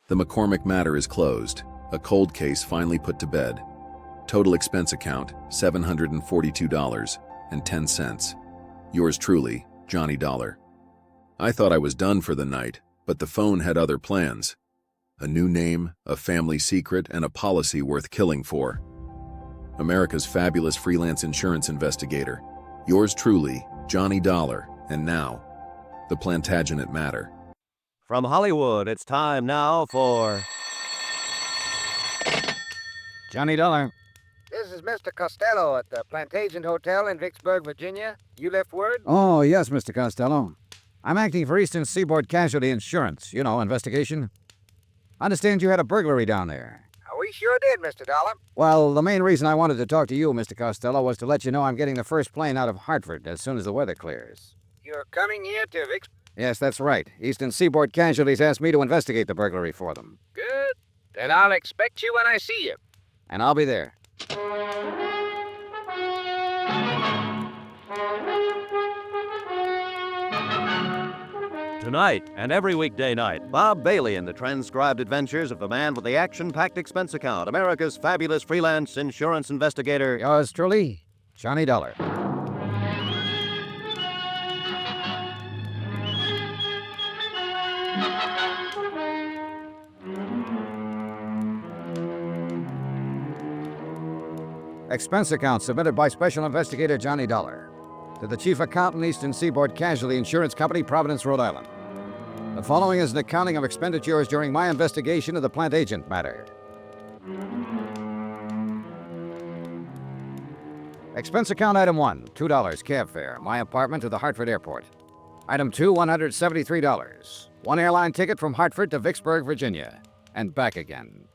The McCormack matter is closed. A cold case finally put to bed. Total expense account, $742.10. Yours truly, Johnny Dollar. I thought I was done for the night, but the phone had other plans. A new name, a family secret, and a policy worth killing for. America's fabulous freelance insurance investigator. Yours truly, Johnny Dollar. And now, the Plantagenet Matter. From Hollywood, it's time now for Johnny Dollar. This is Mr. Costello at the Plantagent Hotel in Vicksburg, Virginia. You left word? Oh, yes, Mr. Costello. I'm acting for Eastern Seaboard Casualty Insurance. You know, investigation. I understand you had a burglary down there. We sure did, Mr. Dollar. Well, the main reason I wanted to talk to you, Mr. Costello, was to let you know I'm getting the first plane out of Hartford as soon as the weather clears. You're coming here to Vicksburg? Yes, that's right. Eastern Seaboard Casualties asked me to investigate the burglary for them. Good. Then I'll expect you when I see you. And I'll be there. Tonight and every weekday night, Bob Bailey in the transcribed adventures of the man with the action-packed expense account, America's fabulous freelance insurance investigator. Yours truly, Johnny Dollar. Expense account submitted by Special Investigator Johnny Dollar to the Chief Accountant, Eastern Seaboard Casualty Insurance Company, Providence, Rhode Island. The following is an accounting of expenditures during my investigation of the Plantagenet Matter. Expense account item 1, $2 cab fare, my apartment to the Hartford Airport. Item 2, $173. One airline ticket from Hartford to Vicksburg, Virginia, and back again.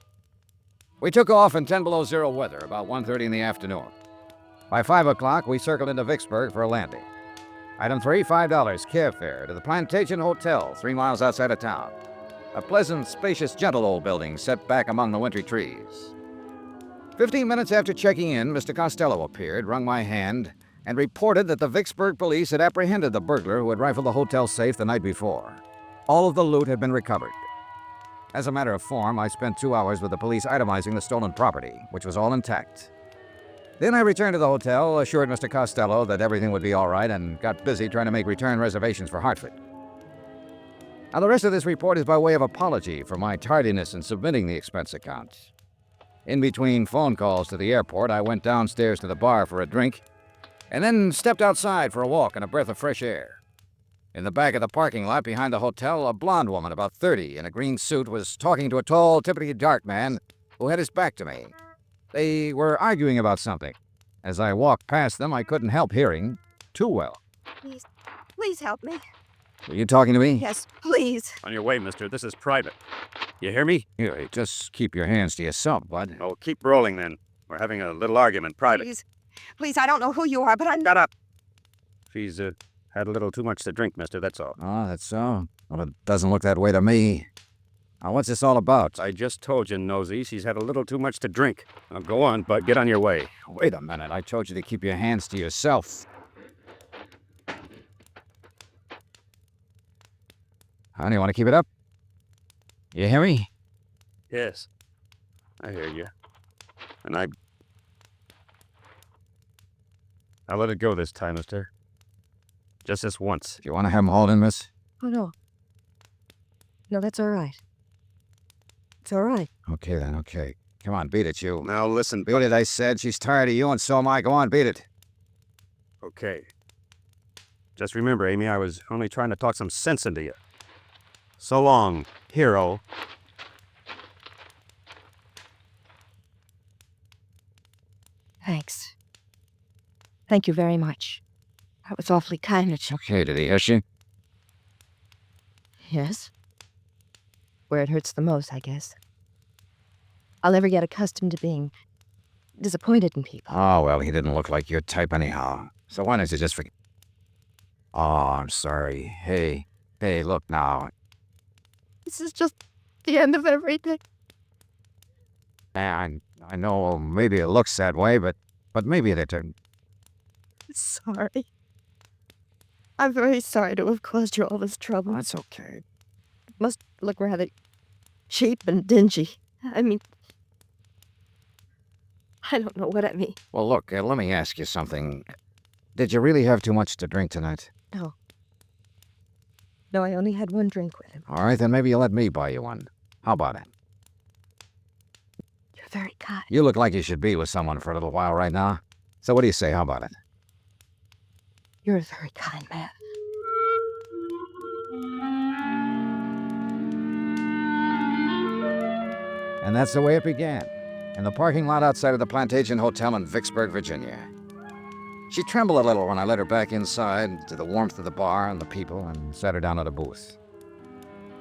We took off in 10 below zero weather about 1:30 in the afternoon. By 5 o'clock, we circled into Vicksburg for a landing. Item 3, $5 cab fare to the Plantagenet Hotel, 3 miles outside of town. A pleasant, spacious, gentle old building set back among the wintry trees. 15 minutes after checking in, Mr. Costello appeared, wrung my hand, and reported that the Vicksburg police had apprehended the burglar who had rifled the hotel safe the night before. All of the loot had been recovered. As a matter of form, I spent 2 hours with the police itemizing the stolen property, which was all intact. Then I returned to the hotel, assured Mr. Costello that everything would be all right, and got busy trying to make return reservations for Hartford. Now, the rest of this report is by way of apology for my tardiness in submitting the expense account. In between phone calls to the airport, I went downstairs to the bar for a drink, and then stepped outside for a walk and a breath of fresh air. In the back of the parking lot behind the hotel, a blonde woman about 30 in a green suit was talking to a tall, typically dark man who had his back to me. They were arguing about something. As I walked past them, I couldn't help hearing too well. Please help me. Were you talking to me? Yes, please. On your way, mister. This is private. You hear me? Here, just keep your hands to yourself, bud. Oh, keep rolling then. We're having a little argument, private. Please, I don't know who you are, but I'm... Shut up. She's, had a little too much to drink, mister, that's all. Oh, that's so? Well, it doesn't look that way to me. Now, what's this all about? I just told you, Nosy, she's had a little too much to drink. Now, go on, bud. Get on your way. Wait a minute. I told you to keep your hands to yourself. How do you want to keep it up? You hear me? Yes. I hear you. And I'll let it go this time, mister. Just this once. Do you want to have him hauled in, miss? Oh, no. No, that's all right. It's all right. Okay, then, okay. Come on, beat it, you. Now, listen. Beat it, I said. She's tired of you, and so am I. Go on, beat it. Okay. Just remember, Amy, I was only trying to talk some sense into you. So long, hero. Thanks. Thank you very much. That was awfully kind of you. Okay, did he hit you? Yes. Where it hurts the most, I guess. I'll never get accustomed to being disappointed in people. Oh, well, he didn't look like your type anyhow. So why don't you just forget? Oh, I'm sorry. Hey, look now. This is just the end of everything. I know maybe it looks that way, but maybe it isn't. Sorry. I'm very sorry to have caused you all this trouble. That's okay. It must look rather cheap and dingy. I mean, I don't know what I mean. Well, look, let me ask you something. Did you really have too much to drink tonight? No. No, I only had one drink with him. All right, then maybe you'll let me buy you one. How about it? You're very kind. You look like you should be with someone for a little while right now. So what do you say? How about it? You're a very kind man. And that's the way it began, in the parking lot outside of the Plantagenet Hotel in Vicksburg, Virginia. She trembled a little when I let her back inside to the warmth of the bar and the people and sat her down at a booth.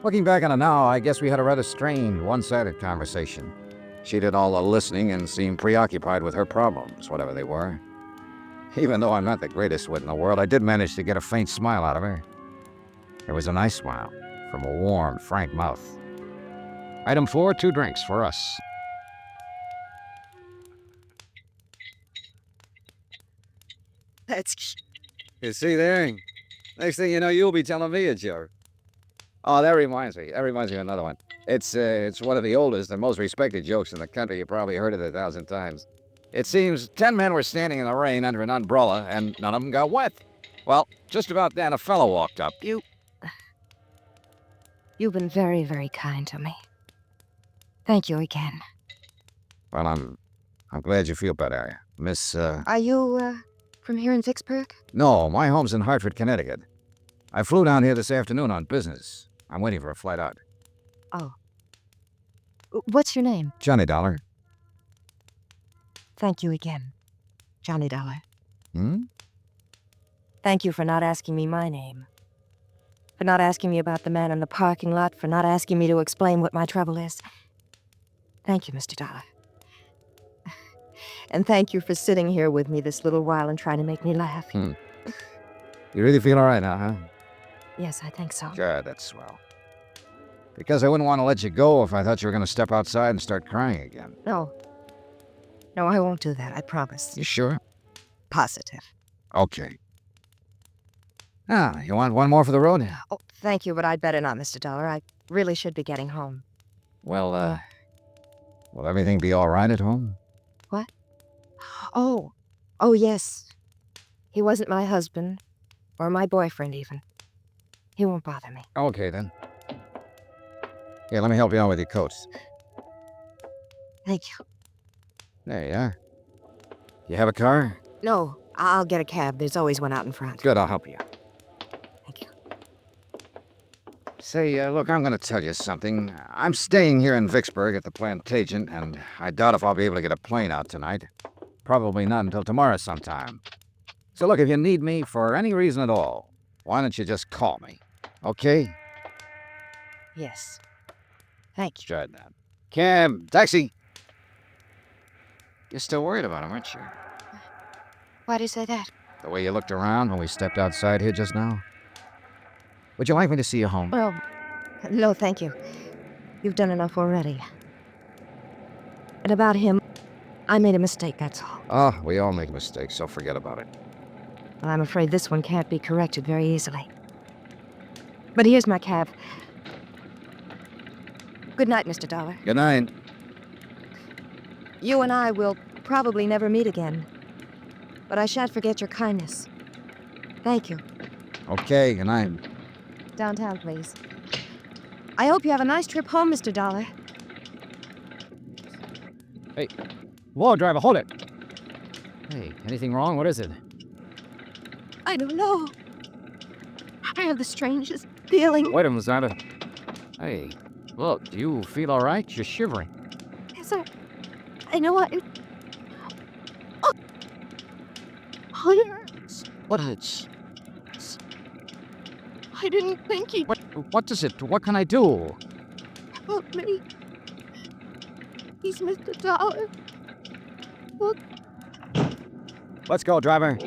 Looking back on it now, I guess we had a rather strained, one-sided conversation. She did all the listening and seemed preoccupied with her problems, whatever they were. Even though I'm not the greatest wit in the world, I did manage to get a faint smile out of her. It was a nice smile, from a warm, frank mouth. Item 4, 2 drinks for us. That's... You see there? Next thing you know, you'll be telling me a joke. Oh, that reminds me. That reminds me of another one. It's one of the oldest and most respected jokes in the country. You probably heard it 1,000 times. It seems 10 men were standing in the rain under an umbrella, and none of them got wet. Well, just about then, a fellow walked up. You've been very, very kind to me. Thank you again. Well, I'm glad you feel better, Miss, Are you, from here in Vicksburg? No, my home's in Hartford, Connecticut. I flew down here this afternoon on business. I'm waiting for a flight out. Oh. What's your name? Johnny Dollar. Thank you again, Johnny Dollar. Hmm? Thank you for not asking me my name. For not asking me about the man in the parking lot, for not asking me to explain what my trouble is. Thank you, Mr. Dollar. And thank you for sitting here with me this little while and trying to make me laugh. You really feel all right now, huh? Yes, I think so. Good, that's swell. Because I wouldn't want to let you go if I thought you were going to step outside and start crying again. No. No, I won't do that, I promise. You sure? Positive. Okay. Ah, you want one more for the road? Oh, thank you, but I'd better not, Mr. Dollar. I really should be getting home. Well, will everything be all right at home? What? Oh, yes. He wasn't my husband, or my boyfriend even. He won't bother me. Okay, then. Here, let me help you out with your coats. Thank you. There you are. You have a car? No, I'll get a cab. There's always one out in front. Good, I'll help you. Thank you. Say, look, I'm going to tell you something. I'm staying here in Vicksburg at the Plantagent, and I doubt if I'll be able to get a plane out tonight. Probably not until tomorrow sometime. So look, if you need me for any reason at all, why don't you just call me, okay? Yes. Thank you. Tried that. Cab, taxi! You're still worried about him, aren't you? Why do you say that? The way you looked around when we stepped outside here just now. Would you like me to see you home? Well, no, thank you. You've done enough already. And about him, I made a mistake, that's all. Oh, we all make mistakes, so forget about it. Well, I'm afraid this one can't be corrected very easily. But here's my cab. Good night, Mr. Dollar. Good night. You and I will probably never meet again. But I shan't forget your kindness. Thank you. Okay, good night. Downtown, please. I hope you have a nice trip home, Mr. Dollar. Hey, whoa, driver, hold it. Hey, anything wrong? What is it? I don't know. I have the strangest feeling. Wait a minute, Santa. Hey, look, do you feel all right? You're shivering. Yes, I know I... Oh, it hurts. What hurts? I didn't think he'd What does it? What can I do? help me. He's Mr. Dollar. Look. Let's go, driver.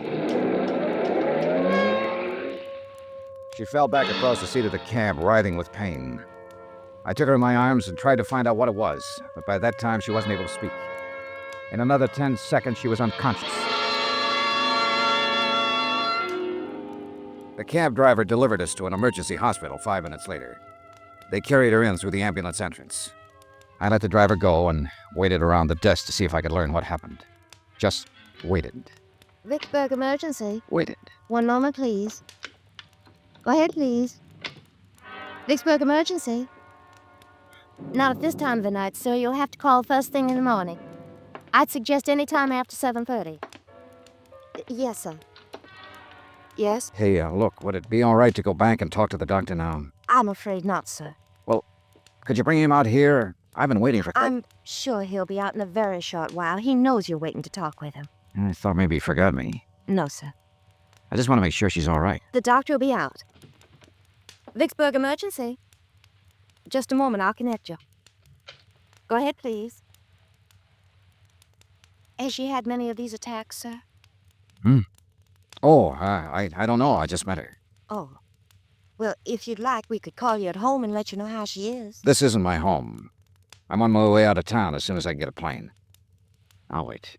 She fell back across the seat of the cab, writhing with pain. I took her in my arms and tried to find out what it was, but by that time she wasn't able to speak. In another 10 seconds, she was unconscious. The cab driver delivered us to an emergency hospital 5 minutes later. They carried her in through the ambulance entrance. I let the driver go and waited around the desk to see if I could learn what happened. Just waited. Vicksburg emergency. Waited. One moment, please. Go ahead, please. Vicksburg emergency. Not at this time of the night, sir. You'll have to call first thing in the morning. I'd suggest any time after 7:30. Yes, sir. Yes? Hey, look, would it be all right to go back and talk to the doctor now? I'm afraid not, sir. Could you bring him out here? I've been waiting for... I'm sure he'll be out in a very short while. He knows you're waiting to talk with him. I thought maybe he forgot me. No, sir. I just want to make sure she's all right. The doctor will be out. Vicksburg emergency. Just a moment, I'll connect you. Go ahead, please. Has she had many of these attacks, sir? Oh, I don't know. I just met her. Oh. Well, if you'd like, we could call you at home and let you know how she is. This isn't my home. I'm on my way out of town as soon as I get a plane. I'll wait.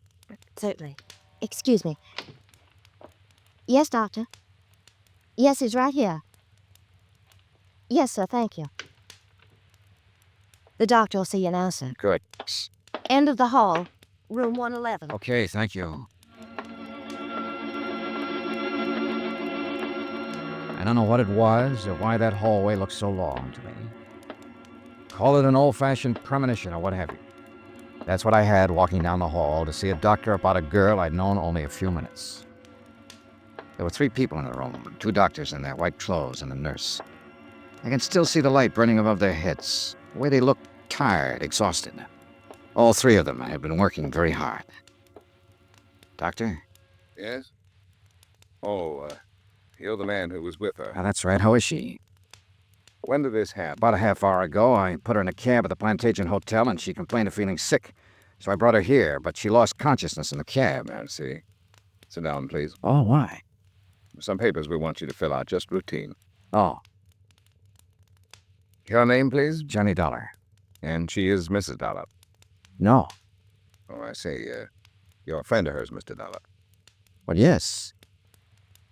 Certainly. Excuse me. Yes, doctor. Yes, he's right here. Yes, sir, thank you. The doctor will see you now, sir. Good. End of the hall, room 111. Okay, thank you. I don't know what it was or why that hallway looked so long to me. Call it an old-fashioned premonition or what have you. That's what I had walking down the hall to see a doctor about a girl I'd known only a few minutes. There were 3 people in the room, 2 doctors in their white clothes and a nurse. I can still see the light burning above their heads, the way they looked tired, exhausted. All 3 of them had been working very hard. Doctor? Yes? Oh, you're the man who was with her. That's right. How is she? When did this happen? About a half hour ago, I put her in a cab at the Plantagenet Hotel, and she complained of feeling sick. So I brought her here, but she lost consciousness in the cab. I see. Sit down, please. Oh, why? Some papers we want you to fill out, just routine. Oh, Your name, please? Johnny Dollar. And she is Mrs. Dollar. No. Oh, I see. You're a friend of hers, Mr. Dollar. Well, yes.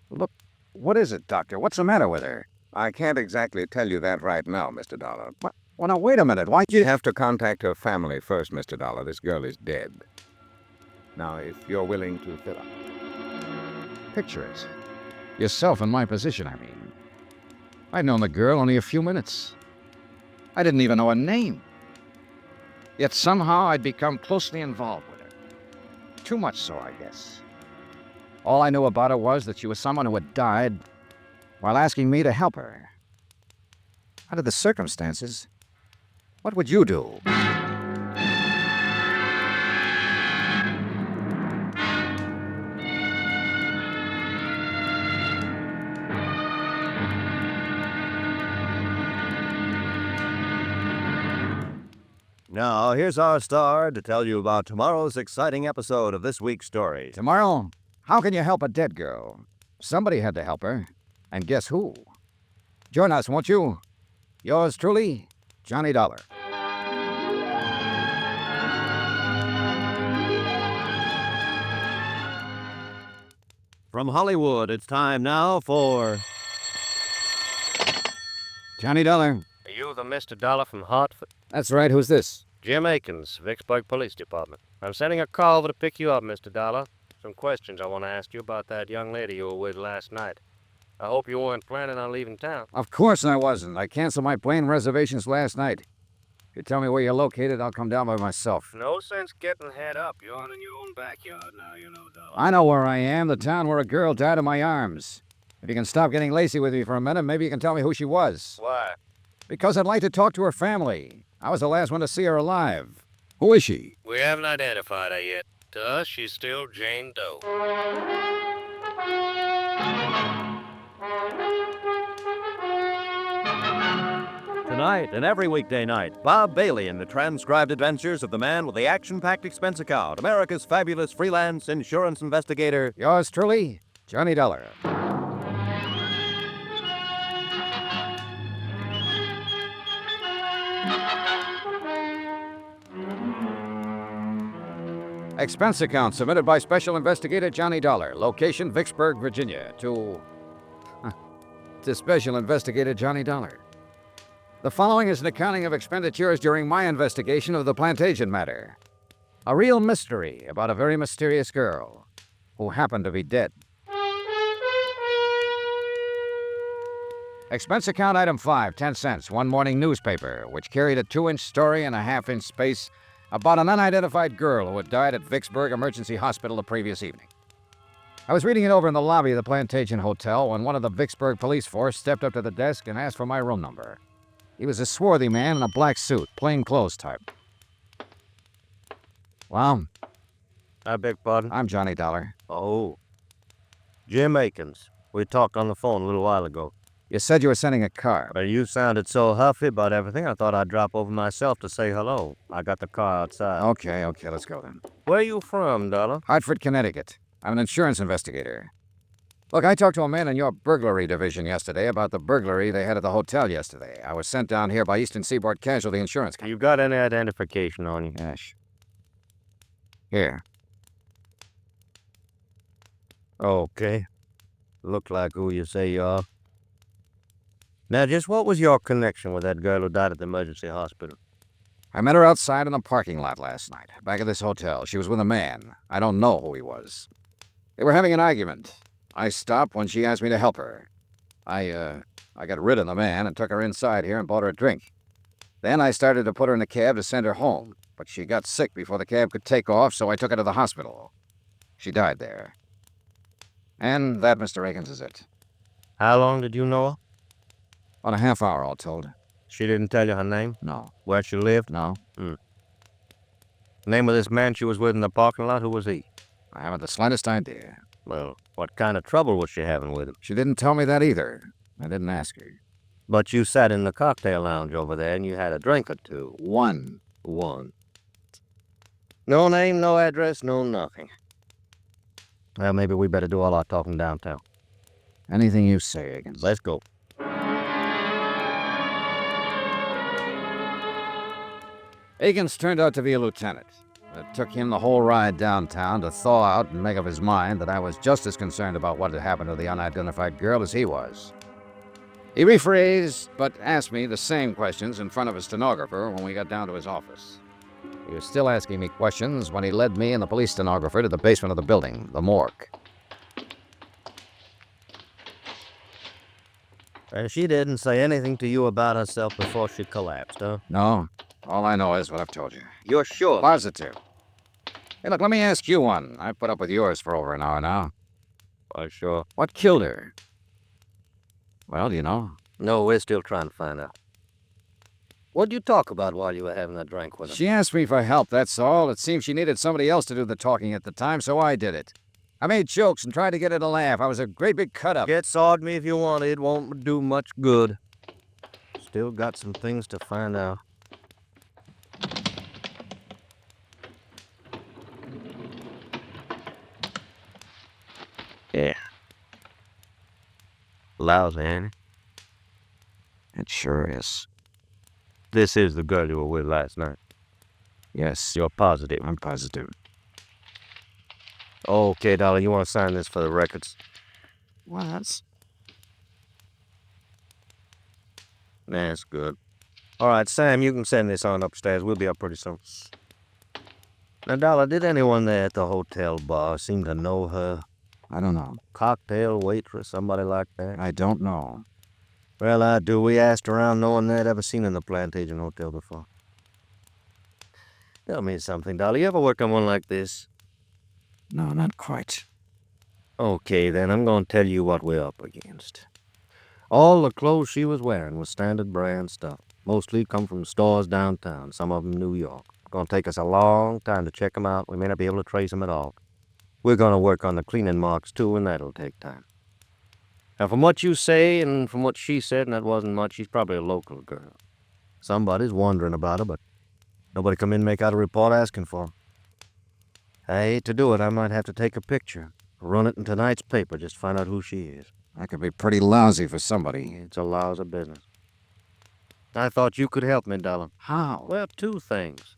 Look, what is it, Doctor? What's the matter with her? I can't exactly tell you that right now, Mr. Dollar. What? Well, now, wait a minute. Why You have to contact her family first, Mr. Dollar. This girl is dead. Now, if you're willing to fill out. Picture it. Yourself in my position, I mean. I'd known the girl only a few minutes. I didn't even know her name. Yet somehow I'd become closely involved with her. Too much so, I guess. All I knew about her was that she was someone who had died while asking me to help her. Under the circumstances, what would you do? Now, here's our star to tell you about tomorrow's exciting episode of this week's story. Tomorrow, how can you help a dead girl? Somebody had to help her. And guess who? Join us, won't you? Yours truly, Johnny Dollar. From Hollywood, it's time now for... Johnny Dollar. Are you the Mr. Dollar from Hartford? That's right, who's this? Jim Akins, Vicksburg Police Department. I'm sending a call over to pick you up, Mr. Dollar. Some questions I want to ask you about that young lady you were with last night. I hope you weren't planning on leaving town. Of course I wasn't. I canceled my plane reservations last night. If you tell me where you're located, I'll come down by myself. No sense getting head up. You're on in your own backyard now, you know, Dollar. I know where I am, the town where a girl died in my arms. If you can stop getting lacy with me for a minute, maybe you can tell me who she was. Why? Because I'd like to talk to her family. I was the last one to see her alive. Who is she? We haven't identified her yet. To us, she's still Jane Doe. Tonight and every weekday night, Bob Bailey in the transcribed adventures of the man with the action-packed expense account, America's fabulous freelance insurance investigator. Yours truly, Johnny Dollar. Expense account submitted by Special Investigator Johnny Dollar. Location, Vicksburg, Virginia. To Special Investigator Johnny Dollar. The following is an accounting of expenditures during my investigation of the Plantagenet Matter. A real mystery about a very mysterious girl who happened to be dead. Expense account item 5, 10 cents, one morning newspaper, which carried a 2-inch story and a half-inch space about an unidentified girl who had died at Vicksburg Emergency Hospital the previous evening. I was reading it over in the lobby of the Plantagent Hotel when one of the Vicksburg police force stepped up to the desk and asked for my room number. He was a swarthy man in a black suit, plain clothes type. Well, I beg pardon? I'm Johnny Dollar. Oh. Jim Akins. We talked on the phone a little while ago. You said you were sending a car. But you sounded so huffy about everything, I thought I'd drop over myself to say hello. I got the car outside. Okay, let's go then. Where are you from, Dollar? Hartford, Connecticut. I'm an insurance investigator. Look, I talked to a man in your burglary division yesterday about the burglary they had at the hotel yesterday. I was sent down here by Eastern Seaboard Casualty Insurance Company. You got any identification on you? Yes. Here. Okay. Look like who you say you are. Now, just what was your connection with that girl who died at the emergency hospital? I met her outside in the parking lot last night, back at this hotel. She was with a man. I don't know who he was. They were having an argument. I stopped when she asked me to help her. I got rid of the man and took her inside here and bought her a drink. Then I started to put her in the cab to send her home, but she got sick before the cab could take off, so I took her to the hospital. She died there. And that, Mr. Akins, is it. How long did you know her? About a half hour, all told. She didn't tell you her name? No. Where she lived? No. Name of this man she was with in the parking lot, who was he? I haven't the slightest idea. Well, what kind of trouble was she having with him? She didn't tell me that either. I didn't ask her. But you sat in the cocktail lounge over there and you had a drink or two. One. No name, no address, no nothing. Well, maybe we better do all our talking downtown. Anything you say, Akins. Let's go. Akins turned out to be a lieutenant. It took him the whole ride downtown to thaw out and make up his mind that I was just as concerned about what had happened to the unidentified girl as he was. He rephrased, but asked me the same questions in front of a stenographer when we got down to his office. He was still asking me questions when he led me and the police stenographer to the basement of the building, the morgue. And she didn't say anything to you about herself before she collapsed, huh? No, all I know is what I've told you. You're sure? Positive. Hey, look, let me ask you one. I've put up with yours for over an hour now. Why, sure. What killed her? Well, do you know? No, we're still trying to find out. What'd you talk about while you were having that drink with her? She asked me for help, that's all. It seemed she needed somebody else to do the talking at the time, so I did it. I made jokes and tried to get her to laugh. I was a great big cut-up. Get sawed me if you want. It won't do much good. Still got some things to find out. Yeah. Lousy, ain't it? It sure is. This is the girl you were with last night. Yes. You're positive? I'm positive. Okay, Dollar, you want to sign this for the records? What? That's good. All right, Sam, you can send this on upstairs. We'll be up pretty soon. Now, Dollar, did anyone there at the hotel bar seem to know her? I don't know. Cocktail waitress, somebody like that? I don't know. Well, I do. We asked around. No one there had ever seen her in the Plantagenet Hotel before. Tell me something, Dollar. You ever work on one like this? No, not quite. Okay, then I'm going to tell you what we're up against. All the clothes she was wearing was standard brand stuff. Mostly come from stores downtown, some of them New York. It's going to take us a long time to check them out. We may not be able to trace them at all. We're going to work on the cleaning marks, too, and that'll take time. Now, from what you say and from what she said, and that wasn't much, she's probably a local girl. Somebody's wondering about her, but nobody come in and make out a report asking for her. I hate to do it. I might have to take a picture, run it in tonight's paper, just to find out who she is. That could be pretty lousy for somebody. It's a lousy business. I thought you could help me, Dollar. How? Well, two things.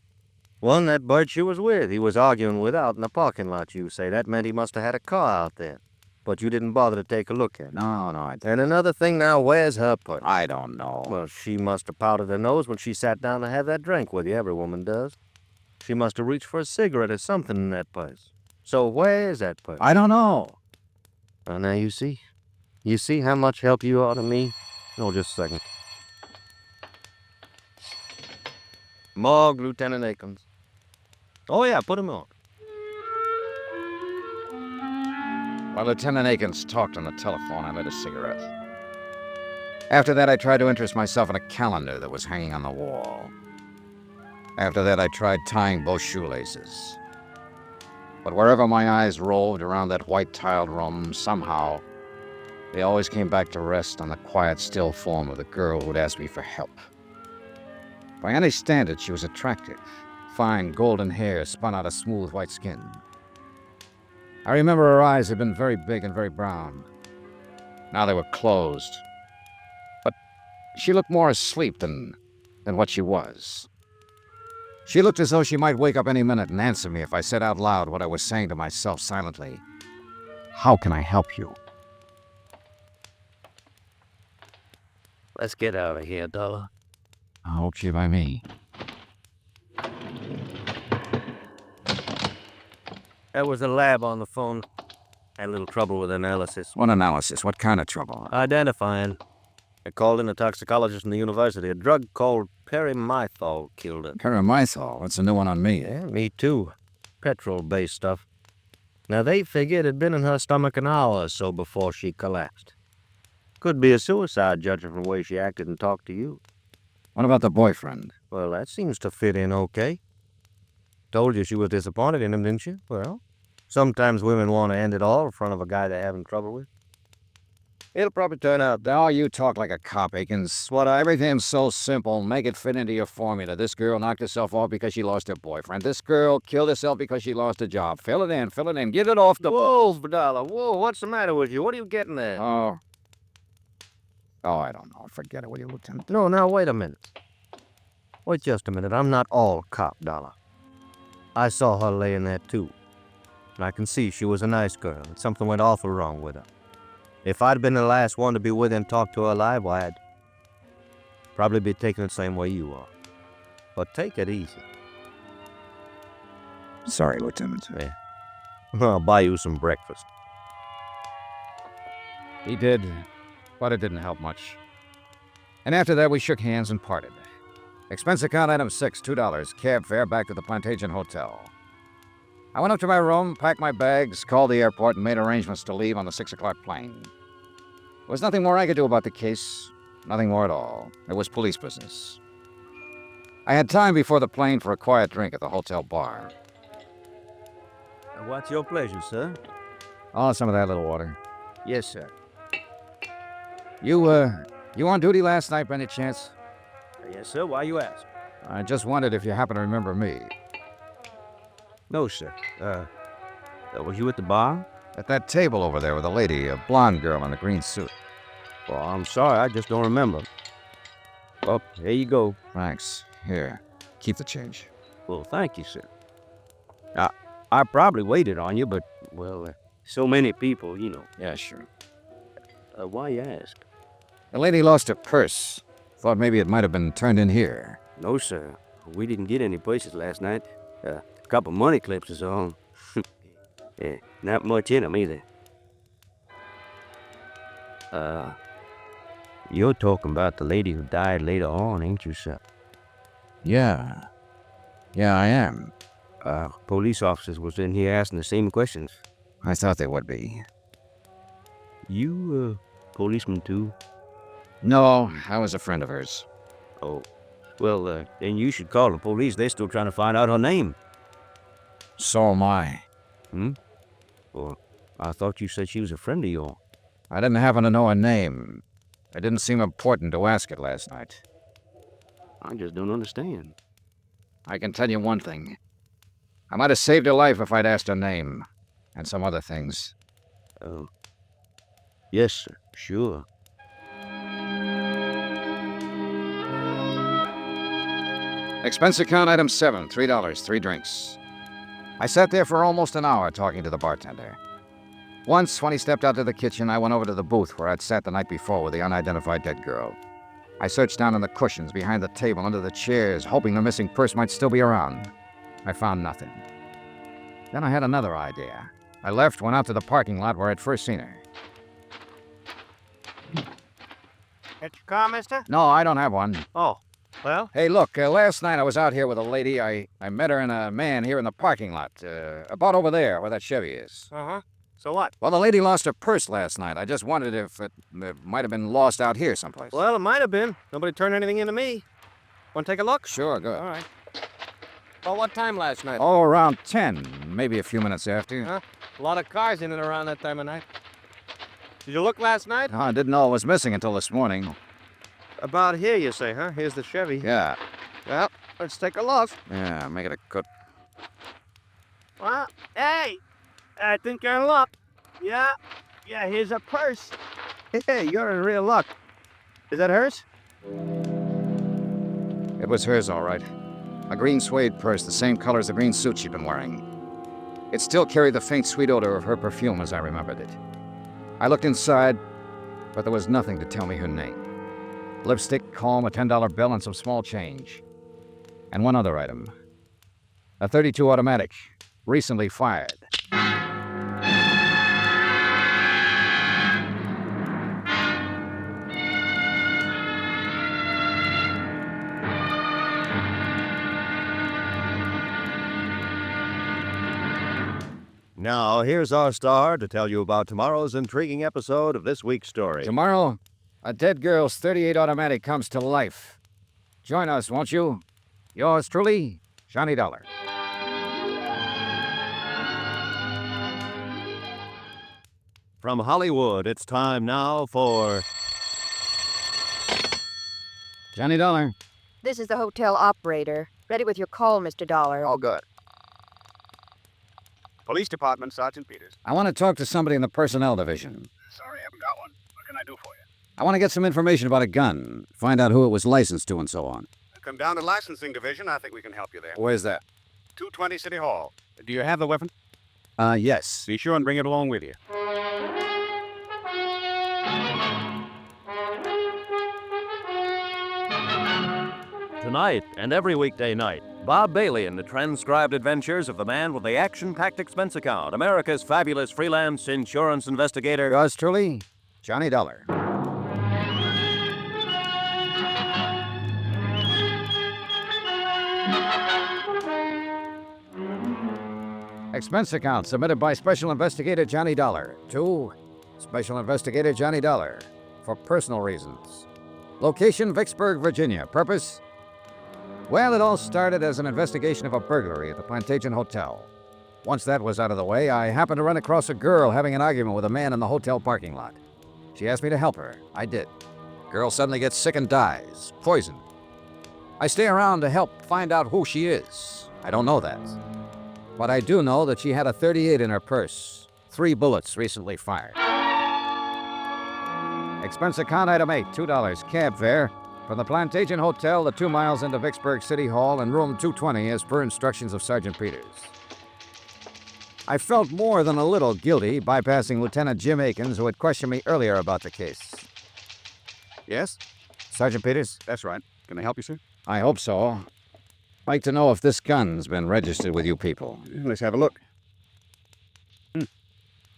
One, that bird she was with. He was arguing with out in the parking lot, you say. That meant he must have had a car out there. but you didn't bother to take a look at it. No, I And another thing now, where's her purse? I don't know. Well, she must have powdered her nose when she sat down to have that drink with you. Every woman does. She must have reached for a cigarette or something in that purse. So where's that purse? I don't know. Well, now you see. You see how much help you are to me? No, just a second. Morgue, Lieutenant Akins. Oh, yeah, put him on. While Lieutenant Akins talked on the telephone, I lit a cigarette. After that, I tried to interest myself in a calendar that was hanging on the wall. After that, I tried tying both shoelaces. But wherever my eyes roved around that white-tiled room, somehow, they always came back to rest on the quiet, still form of the girl who'd asked me for help. By any standard, she was attractive. Fine, golden hair spun out of smooth white skin. I remember her eyes had been very big and very brown. Now they were closed. But she looked more asleep than what she was. She looked as though she might wake up any minute and answer me if I said out loud what I was saying to myself silently. How can I help you? Let's get out of here, Dollar. Okay by me. There was a lab on the phone. Had a little trouble with analysis. What analysis? What kind of trouble? Identifying. They called in a toxicologist from the university. A drug called perimethol killed her. Perimethol? That's a new one on me. Yeah, me too. Petrol-based stuff. Now, they figured it had been in her stomach an hour or so before she collapsed. Could be a suicide, judging from the way she acted and talked to you. What about the boyfriend? Well, that seems to fit in okay. Told you she was disappointed in him, didn't you? Well, sometimes women want to end it all in front of a guy they're having trouble with. It'll probably turn out. Oh, you talk like a cop, Akins. Everything's so simple. Make it fit into your formula. This girl knocked herself off because she lost her boyfriend. This girl killed herself because she lost her job. Fill it in. Get it off the... Whoa, Dollar, whoa, what's the matter with you? What are you getting at? Oh, I don't know. Forget it, will you, Lieutenant? No, now, wait a minute. Wait just a minute. I'm not all cop, Dollar. I saw her laying there, too. And I can see she was a nice girl, and something went awful wrong with her. If I'd been the last one to be with her and talk to her alive, why, I'd probably be taking it the same way you are. But take it easy. Sorry, Lieutenant. Yeah. I'll buy you some breakfast. He did, but it didn't help much. And after that, we shook hands and parted. Expense account item 6, $2. Cab fare back to the Plantagenet Hotel. I went up to my room, packed my bags, called the airport, and made arrangements to leave on the 6 o'clock plane. There was nothing more I could do about the case. Nothing more at all. It was police business. I had time before the plane for a quiet drink at the hotel bar. What's your pleasure, sir? Oh, some of that little water. Yes, sir. You on duty last night by any chance? Yes, sir. Why you ask? I just wondered if you happen to remember me. No, sir. Was you at the bar? At that table over there with a lady, a blonde girl in a green suit. Well, I'm sorry, I just don't remember. Well, here you go. Thanks. Here, keep the change. Well, thank you, sir. I probably waited on you, but, well, so many people, you know. Yeah, sure. Why you ask? The lady lost her purse. Thought maybe it might have been turned in here. No, sir. We didn't get any places last night. A couple money clips is all. Yeah, not much in them either. You're talking about the lady who died later on, ain't you, sir? Yeah. Yeah, I am. Police officers was in here asking the same questions. I thought they would be. You, policeman too? No, I was a friend of hers. Oh. Well, then you should call the police. They're still trying to find out her name. So am I. Well, I thought you said she was a friend of yours. I didn't happen to know her name. It didn't seem important to ask it last night. I just don't understand. I can tell you one thing. I might have saved her life if I'd asked her name. And some other things. Oh. Yes, sir. Sure. Expense account item 7, $3, 3 drinks. I sat there for almost an hour talking to the bartender. Once, when he stepped out to the kitchen, I went over to the booth where I'd sat the night before with the unidentified dead girl. I searched down in the cushions, behind the table, under the chairs, hoping the missing purse might still be around. I found nothing. Then I had another idea. I left, went out to the parking lot where I'd first seen her. At your car, mister? No, I don't have one. Oh, well? Hey, look, last night I was out here with a lady. I met her and a man here in the parking lot, about over there where that Chevy is. Uh-huh. So what? Well, the lady lost her purse last night. I just wondered if it might have been lost out here someplace. Well, it might have been. Nobody turned anything into me. Want to take a look? Sure, good. All right. Well, what time last night? Oh, around 10, maybe a few minutes after. Huh? A lot of cars in and around that time of night. Did you look last night? I didn't know it was missing until this morning. About here, you say, huh? Here's the Chevy. Yeah. Well, let's take a look. Yeah, make it a good... Well, hey, I think you're in luck. Yeah, here's a purse. Hey, you're in real luck. Is that hers? It was hers, all right. A green suede purse, the same color as the green suit she'd been wearing. It still carried the faint, sweet odor of her perfume as I remembered it. I looked inside, but there was nothing to tell me her name. Lipstick, comb, a $10 bill, and some small change. And one other item. A .32 automatic, recently fired. Now, here's our star to tell you about tomorrow's intriguing episode of this week's story. Tomorrow, a dead girl's .38 automatic comes to life. Join us, won't you? Yours truly, Johnny Dollar. From Hollywood, it's time now for... Johnny Dollar. This is the hotel operator. Ready with your call, Mr. Dollar. All good. Police Department, Sergeant Peters. I want to talk to somebody in the personnel division. Sorry, I haven't got one. What can I do for you? I want to get some information about a gun, find out who it was licensed to and so on. Come down to licensing division. I think we can help you there. Where's that? 220 City Hall. Do you have the weapon? Yes. Be sure and bring it along with you. Tonight and every weekday night, Bob Bailey in the transcribed adventures of the man with the action-packed expense account, America's fabulous freelance insurance investigator. Yours truly, Johnny Dollar. Expense account submitted by Special Investigator Johnny Dollar to Special Investigator Johnny Dollar for personal reasons. Location, Vicksburg, Virginia. Purpose? Well, it all started as an investigation of a burglary at the Plantagenet Hotel. Once that was out of the way, I happened to run across a girl having an argument with a man in the hotel parking lot. She asked me to help her. I did. Girl suddenly gets sick and dies. Poisoned. I stay around to help find out who she is. I don't know that. But I do know that she had a .38 in her purse. 3 bullets recently fired. Expense account item 8, $2 cab fare from the Plantagenet Hotel, the 2 miles into Vicksburg City Hall, and room 220 as per instructions of Sergeant Peters. I felt more than a little guilty bypassing Lieutenant Jim Akins, who had questioned me earlier about the case. Yes? Sergeant Peters? That's right. Can I help you, sir? I hope so. Like to know if this gun's been registered with you people. Let's have a look.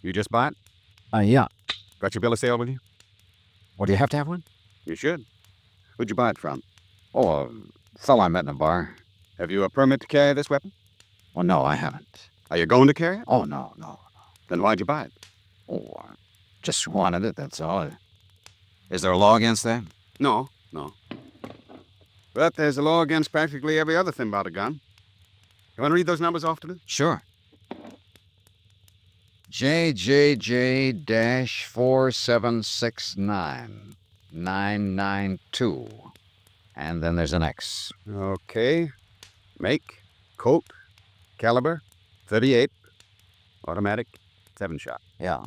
You just buy it? Yeah. Got your bill of sale with you? Well, do you have to have one? You should. Who'd you buy it from? Oh, a fellow I met in a bar. Have you a permit to carry this weapon? Well, no, I haven't. Are you going to carry it? Oh, no. Then why'd you buy it? Oh, I just wanted it, that's all. Is there a law against that? No. But there's a law against practically every other thing about a gun. You want to read those numbers off to me? Sure. JJJ-4769992. And then there's an X. Okay. Make, coat, caliber, 38, automatic, 7-shot. Yeah.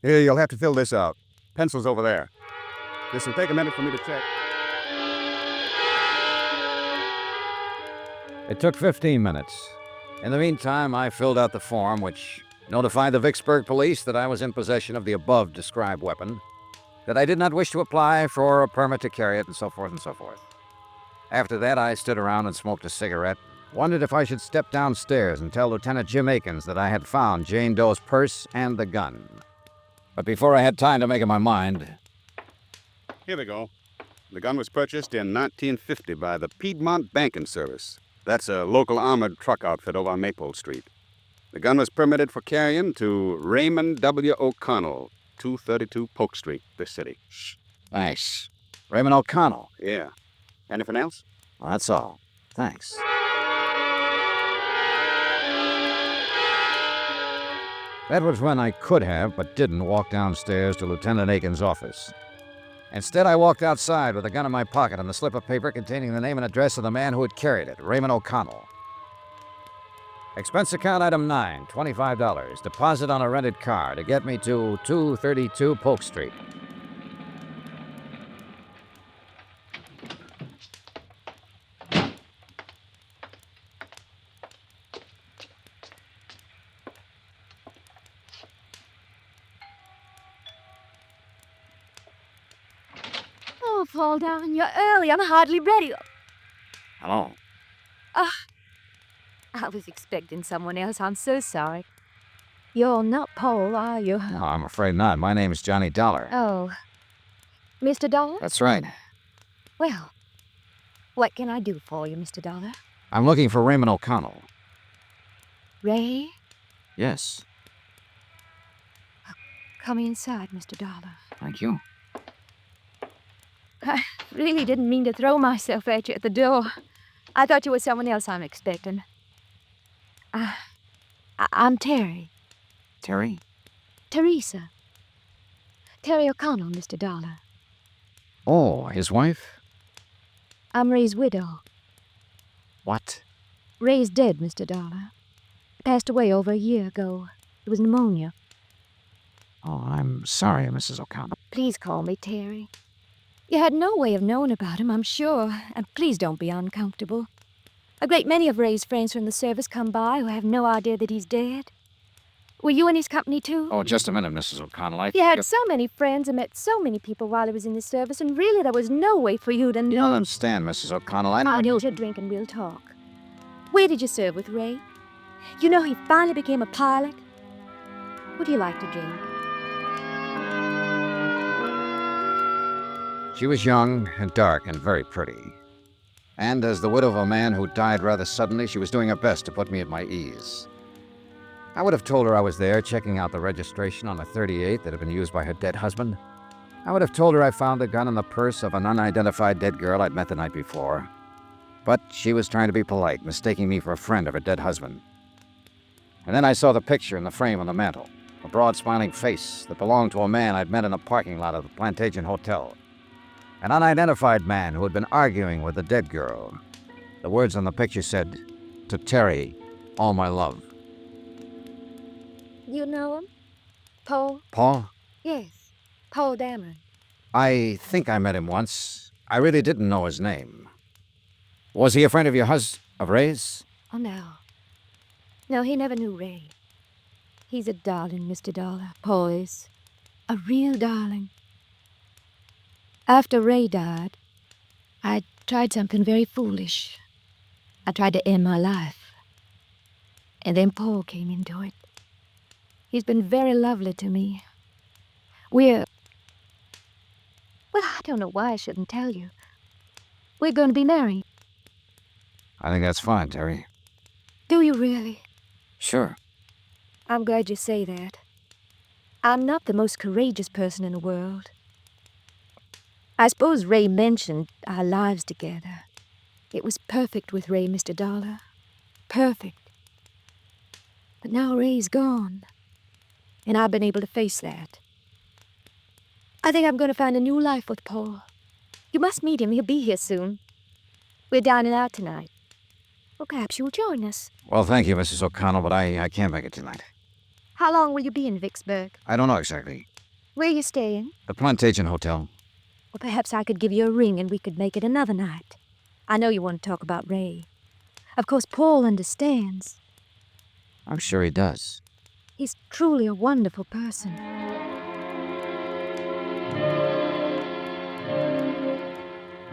Here, you'll have to fill this out. Pencil's over there. This will take a minute for me to check. It took 15 minutes. In the meantime, I filled out the form, which notified the Vicksburg police that I was in possession of the above-described weapon, that I did not wish to apply for a permit to carry it, and so forth and so forth. After that, I stood around and smoked a cigarette, wondered if I should step downstairs and tell Lieutenant Jim Akins that I had found Jane Doe's purse and the gun. But before I had time to make up my mind... Here we go. The gun was purchased in 1950 by the Piedmont Banking Service. That's a local armored truck outfit over on Maple Street. The gun was permitted for carrying to Raymond W. O'Connell, 232 Polk Street, this city. Thanks. Raymond O'Connell. Yeah. Anything else? Well, that's all. Thanks. That was when I could have, but didn't, walk downstairs to Lieutenant Akins' office. Instead, I walked outside with a gun in my pocket and a slip of paper containing the name and address of the man who had carried it, Raymond O'Connell. Expense account item 9, $25. Deposit on a rented car to get me to 232 Polk Street. Oh, Paul, darling, you're early. I'm hardly ready. Hello. I was expecting someone else. I'm so sorry. You're not Paul, are you? No, I'm afraid not. My name's Johnny Dollar. Oh. Mr. Dollar? That's right. Well, what can I do for you, Mr. Dollar? I'm looking for Raymond O'Connell. Ray? Yes. Come inside, Mr. Dollar. Thank you. I really didn't mean to throw myself at you at the door. I thought you were someone else I'm expecting. I'm Terry. Terry? Teresa. Terry O'Connell, Mr. Dollar. Oh, his wife? I'm Ray's widow. What? Ray's dead, Mr. Dollar. Passed away over a year ago. It was pneumonia. Oh, I'm sorry, Mrs. O'Connell. Please call me Terry. You had no way of knowing about him, I'm sure, and please don't be uncomfortable. A great many of Ray's friends from the service come by who have no idea that he's dead. Were you in his company, too? Oh, just a minute, Mrs. O'Connell. He had so many friends and met so many people while he was in the service, and really there was no way for you to know. You don't understand, Mrs. O'Connell. I'll hold your drink and we'll talk. Where did you serve with Ray? You know he finally became a pilot. What do you like to drink? She was young and dark and very pretty. And as the widow of a man who died rather suddenly, she was doing her best to put me at my ease. I would have told her I was there checking out the registration on a 38 that had been used by her dead husband. I would have told her I found the gun in the purse of an unidentified dead girl I'd met the night before. But she was trying to be polite, mistaking me for a friend of her dead husband. And then I saw the picture in the frame on the mantel, a broad smiling face that belonged to a man I'd met in a parking lot of the Plantagent Hotel. An unidentified man who had been arguing with the dead girl. The words on the picture said, "To Terry, all my love." You know him? Paul? Paul? Yes, Paul Dameron. I think I met him once. I really didn't know his name. Was he a friend of your of Ray's? Oh, no. No, he never knew Ray. He's a darling, Mr. Dollar. Paul is. A real darling. After Ray died, I tried something very foolish. I tried to end my life. And then Paul came into it. He's been very lovely to me. Well, I don't know why I shouldn't tell you. We're going to be married. I think that's fine, Terry. Do you really? Sure. I'm glad you say that. I'm not the most courageous person in the world. I suppose Ray mentioned our lives together. It was perfect with Ray, Mr. Dollar. Perfect. But now Ray's gone. And I've been able to face that. I think I'm going to find a new life with Paul. You must meet him. He'll be here soon. We're dining out tonight. Well, perhaps you'll join us. Well, thank you, Mrs. O'Connell, but I can't make it tonight. How long will you be in Vicksburg? I don't know exactly. Where are you staying? The Plantagenet Hotel. Well, perhaps I could give you a ring and we could make it another night. I know you want to talk about Ray. Of course, Paul understands. I'm sure he does. He's truly a wonderful person.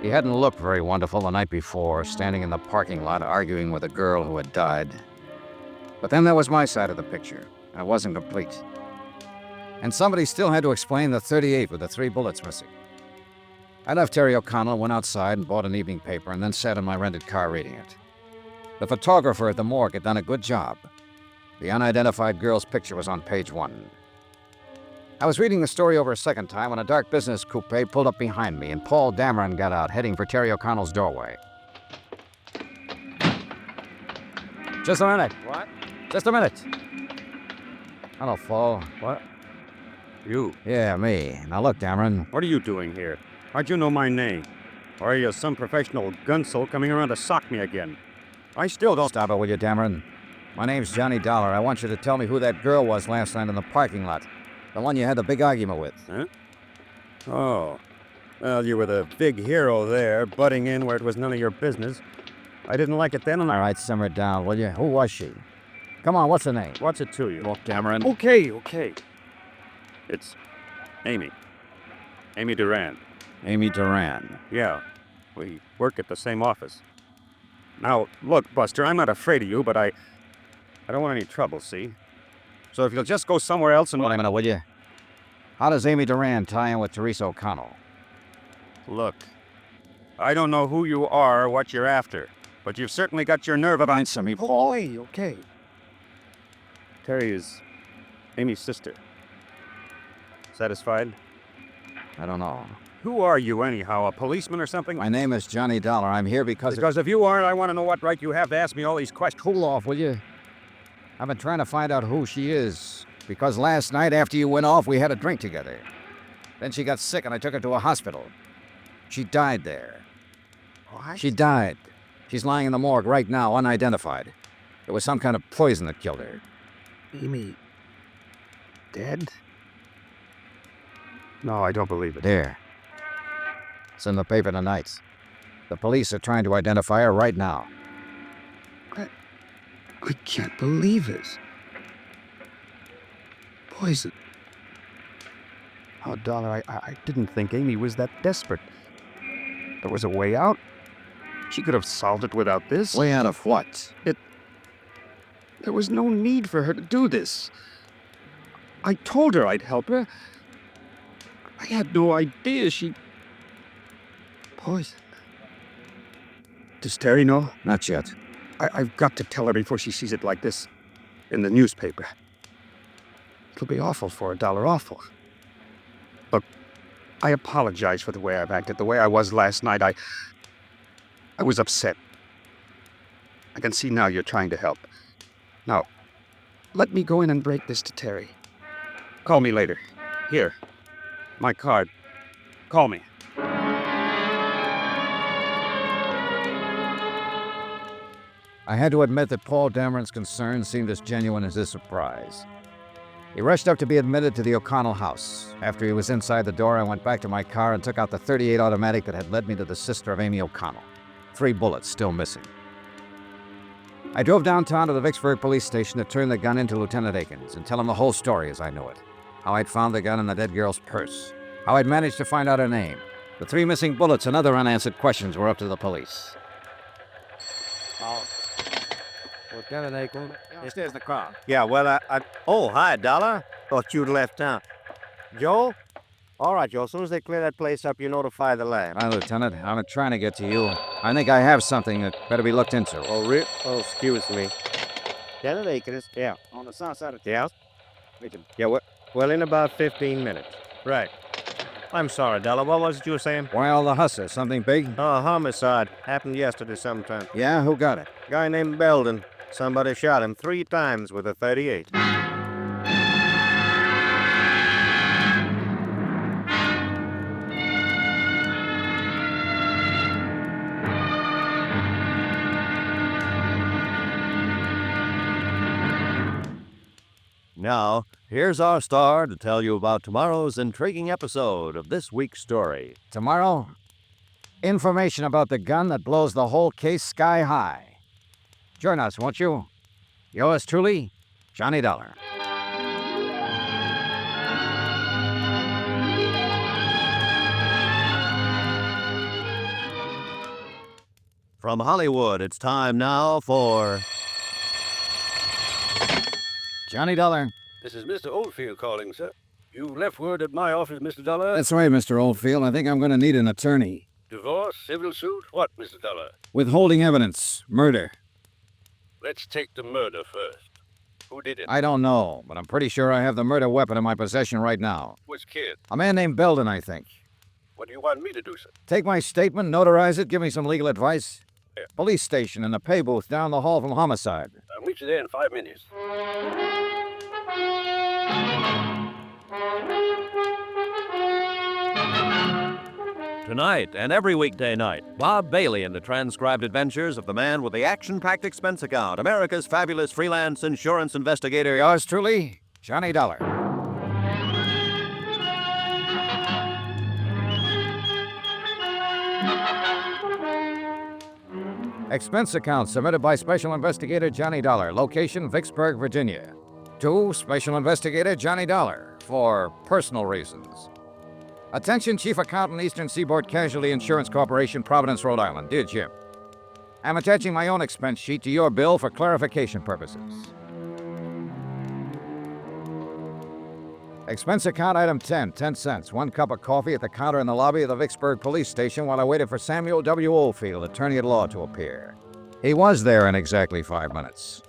He hadn't looked very wonderful the night before, standing in the parking lot arguing with a girl who had died. But then there was my side of the picture. I wasn't complete. And somebody still had to explain the .38 with the 3 bullets missing. I left Terry O'Connell, went outside and bought an evening paper, and then sat in my rented car reading it. The photographer at the morgue had done a good job. The unidentified girl's picture was on page 1. I was reading the story over a second time when a dark business coupe pulled up behind me, and Paul Dameron got out, heading for Terry O'Connell's doorway. Just a minute. What? Just a minute. Hello, Paul. What? You? Yeah, me. Now look, Dameron. What are you doing here? How'd you know my name? Or are you some professional gunsel coming around to sock me again? I still don't... Stop it, will you, Dameron? My name's Johnny Dollar. I want you to tell me who that girl was last night in the parking lot. The one you had the big argument with. Huh? Oh. Well, you were the big hero there, butting in where it was none of your business. I didn't like it then, and All right, simmer down, will you? Who was she? Come on, what's her name? What's it to you? Look, Dameron. Okay. It's Amy. Amy Duran. Amy Duran. Yeah. We work at the same office. Now, look, Buster, I'm not afraid of you, but I don't want any trouble, see? So if you'll just go somewhere else and... Wait a minute, will you? How does Amy Duran tie in with Teresa O'Connell? Look, I don't know who you are or what you're after, but you've certainly got your nerve about... Answer me, Boy, okay. Terry is Amy's sister. Satisfied? I don't know. Who are you anyhow, a policeman or something? My name is Johnny Dollar. I'm here because... Because if you aren't, I want to know what right you have to ask me all these questions. Cool off, will you? I've been trying to find out who she is. Because last night after you went off, we had a drink together. Then she got sick and I took her to a hospital. She died there. What? She died. She's lying in the morgue right now, unidentified. It was some kind of poison that killed her. Amy... dead? No, I don't believe it. There. It's in the paper tonight. The police are trying to identify her right now. I can't believe it. Poison. Oh, Dollar, I didn't think Amy was that desperate. There was a way out. She could have solved it without this. Way out of what? There was no need for her to do this. I told her I'd help her. I had no idea she... Poison. Does Terry know? Not yet. I've got to tell her before she sees it like this in the newspaper. It'll be awful for her, Dollar, awful. Look, I apologize for the way I've acted, the way I was last night. I was upset. I can see now you're trying to help. Now, let me go in and break this to Terry. Call me later. Here, my card. Call me. I had to admit that Paul Dameron's concern seemed as genuine as his surprise. He rushed up to be admitted to the O'Connell house. After he was inside the door, I went back to my car and took out the .38 automatic that had led me to the sister of Amy O'Connell. 3 bullets still missing. I drove downtown to the Vicksburg police station to turn the gun into Lieutenant Akins and tell him the whole story as I knew it. How I'd found the gun in the dead girl's purse. How I'd managed to find out her name. The 3 missing bullets and other unanswered questions were up to the police. Lieutenant Akins. There's the car. Yeah, well, Oh, hi, Dollar. Thought you'd left town. Joe? All right, Joe. As soon as they clear that place up, you notify the lab. Hi, Lieutenant. I've been trying to get to you. I think I have something that better be looked into. Oh, Oh, excuse me. Lieutenant Akins. Yeah. On the south side of the house? Yeah, well, in about 15 minutes. Right. I'm sorry, Dollar. What was it you were saying? Well, the hustler. Something big? Oh, homicide. Happened yesterday sometime. Yeah? Who got it? Guy named Belden. Somebody shot him 3 times with a .38. Now, here's our star to tell you about tomorrow's intriguing episode of this week's story. Tomorrow, information about the gun that blows the whole case sky high. Join us, won't you? Yours truly, Johnny Dollar. From Hollywood, it's time now for... Johnny Dollar. This is Mr. Oldfield calling, sir. You left word at my office, Mr. Dollar. That's right, Mr. Oldfield. I think I'm going to need an attorney. Divorce, civil suit, what, Mr. Dollar? Withholding evidence. Murder. Let's take the murder first. Who did it? I don't know, but I'm pretty sure I have the murder weapon in my possession right now. Which kid? A man named Belden, I think. What do you want me to do, sir? Take my statement, notarize it, give me some legal advice. Yeah. Police station in the pay booth down the hall from homicide. I'll meet you there in 5 minutes. Tonight and every weekday night, Bob Bailey in the transcribed adventures of the man with the action-packed expense account, America's fabulous freelance insurance investigator. Yours truly, Johnny Dollar. Expense account submitted by Special Investigator Johnny Dollar. Location, Vicksburg, Virginia. To Special Investigator Johnny Dollar for personal reasons. Attention, Chief Accountant, Eastern Seaboard Casualty Insurance Corporation, Providence, Rhode Island. Dear Jim, I'm attaching my own expense sheet to your bill for clarification purposes. Expense account item 10, 10 cents. 1 cup of coffee at the counter in the lobby of the Vicksburg Police Station while I waited for Samuel W. Oldfield, attorney at law, to appear. He was there in exactly 5 minutes.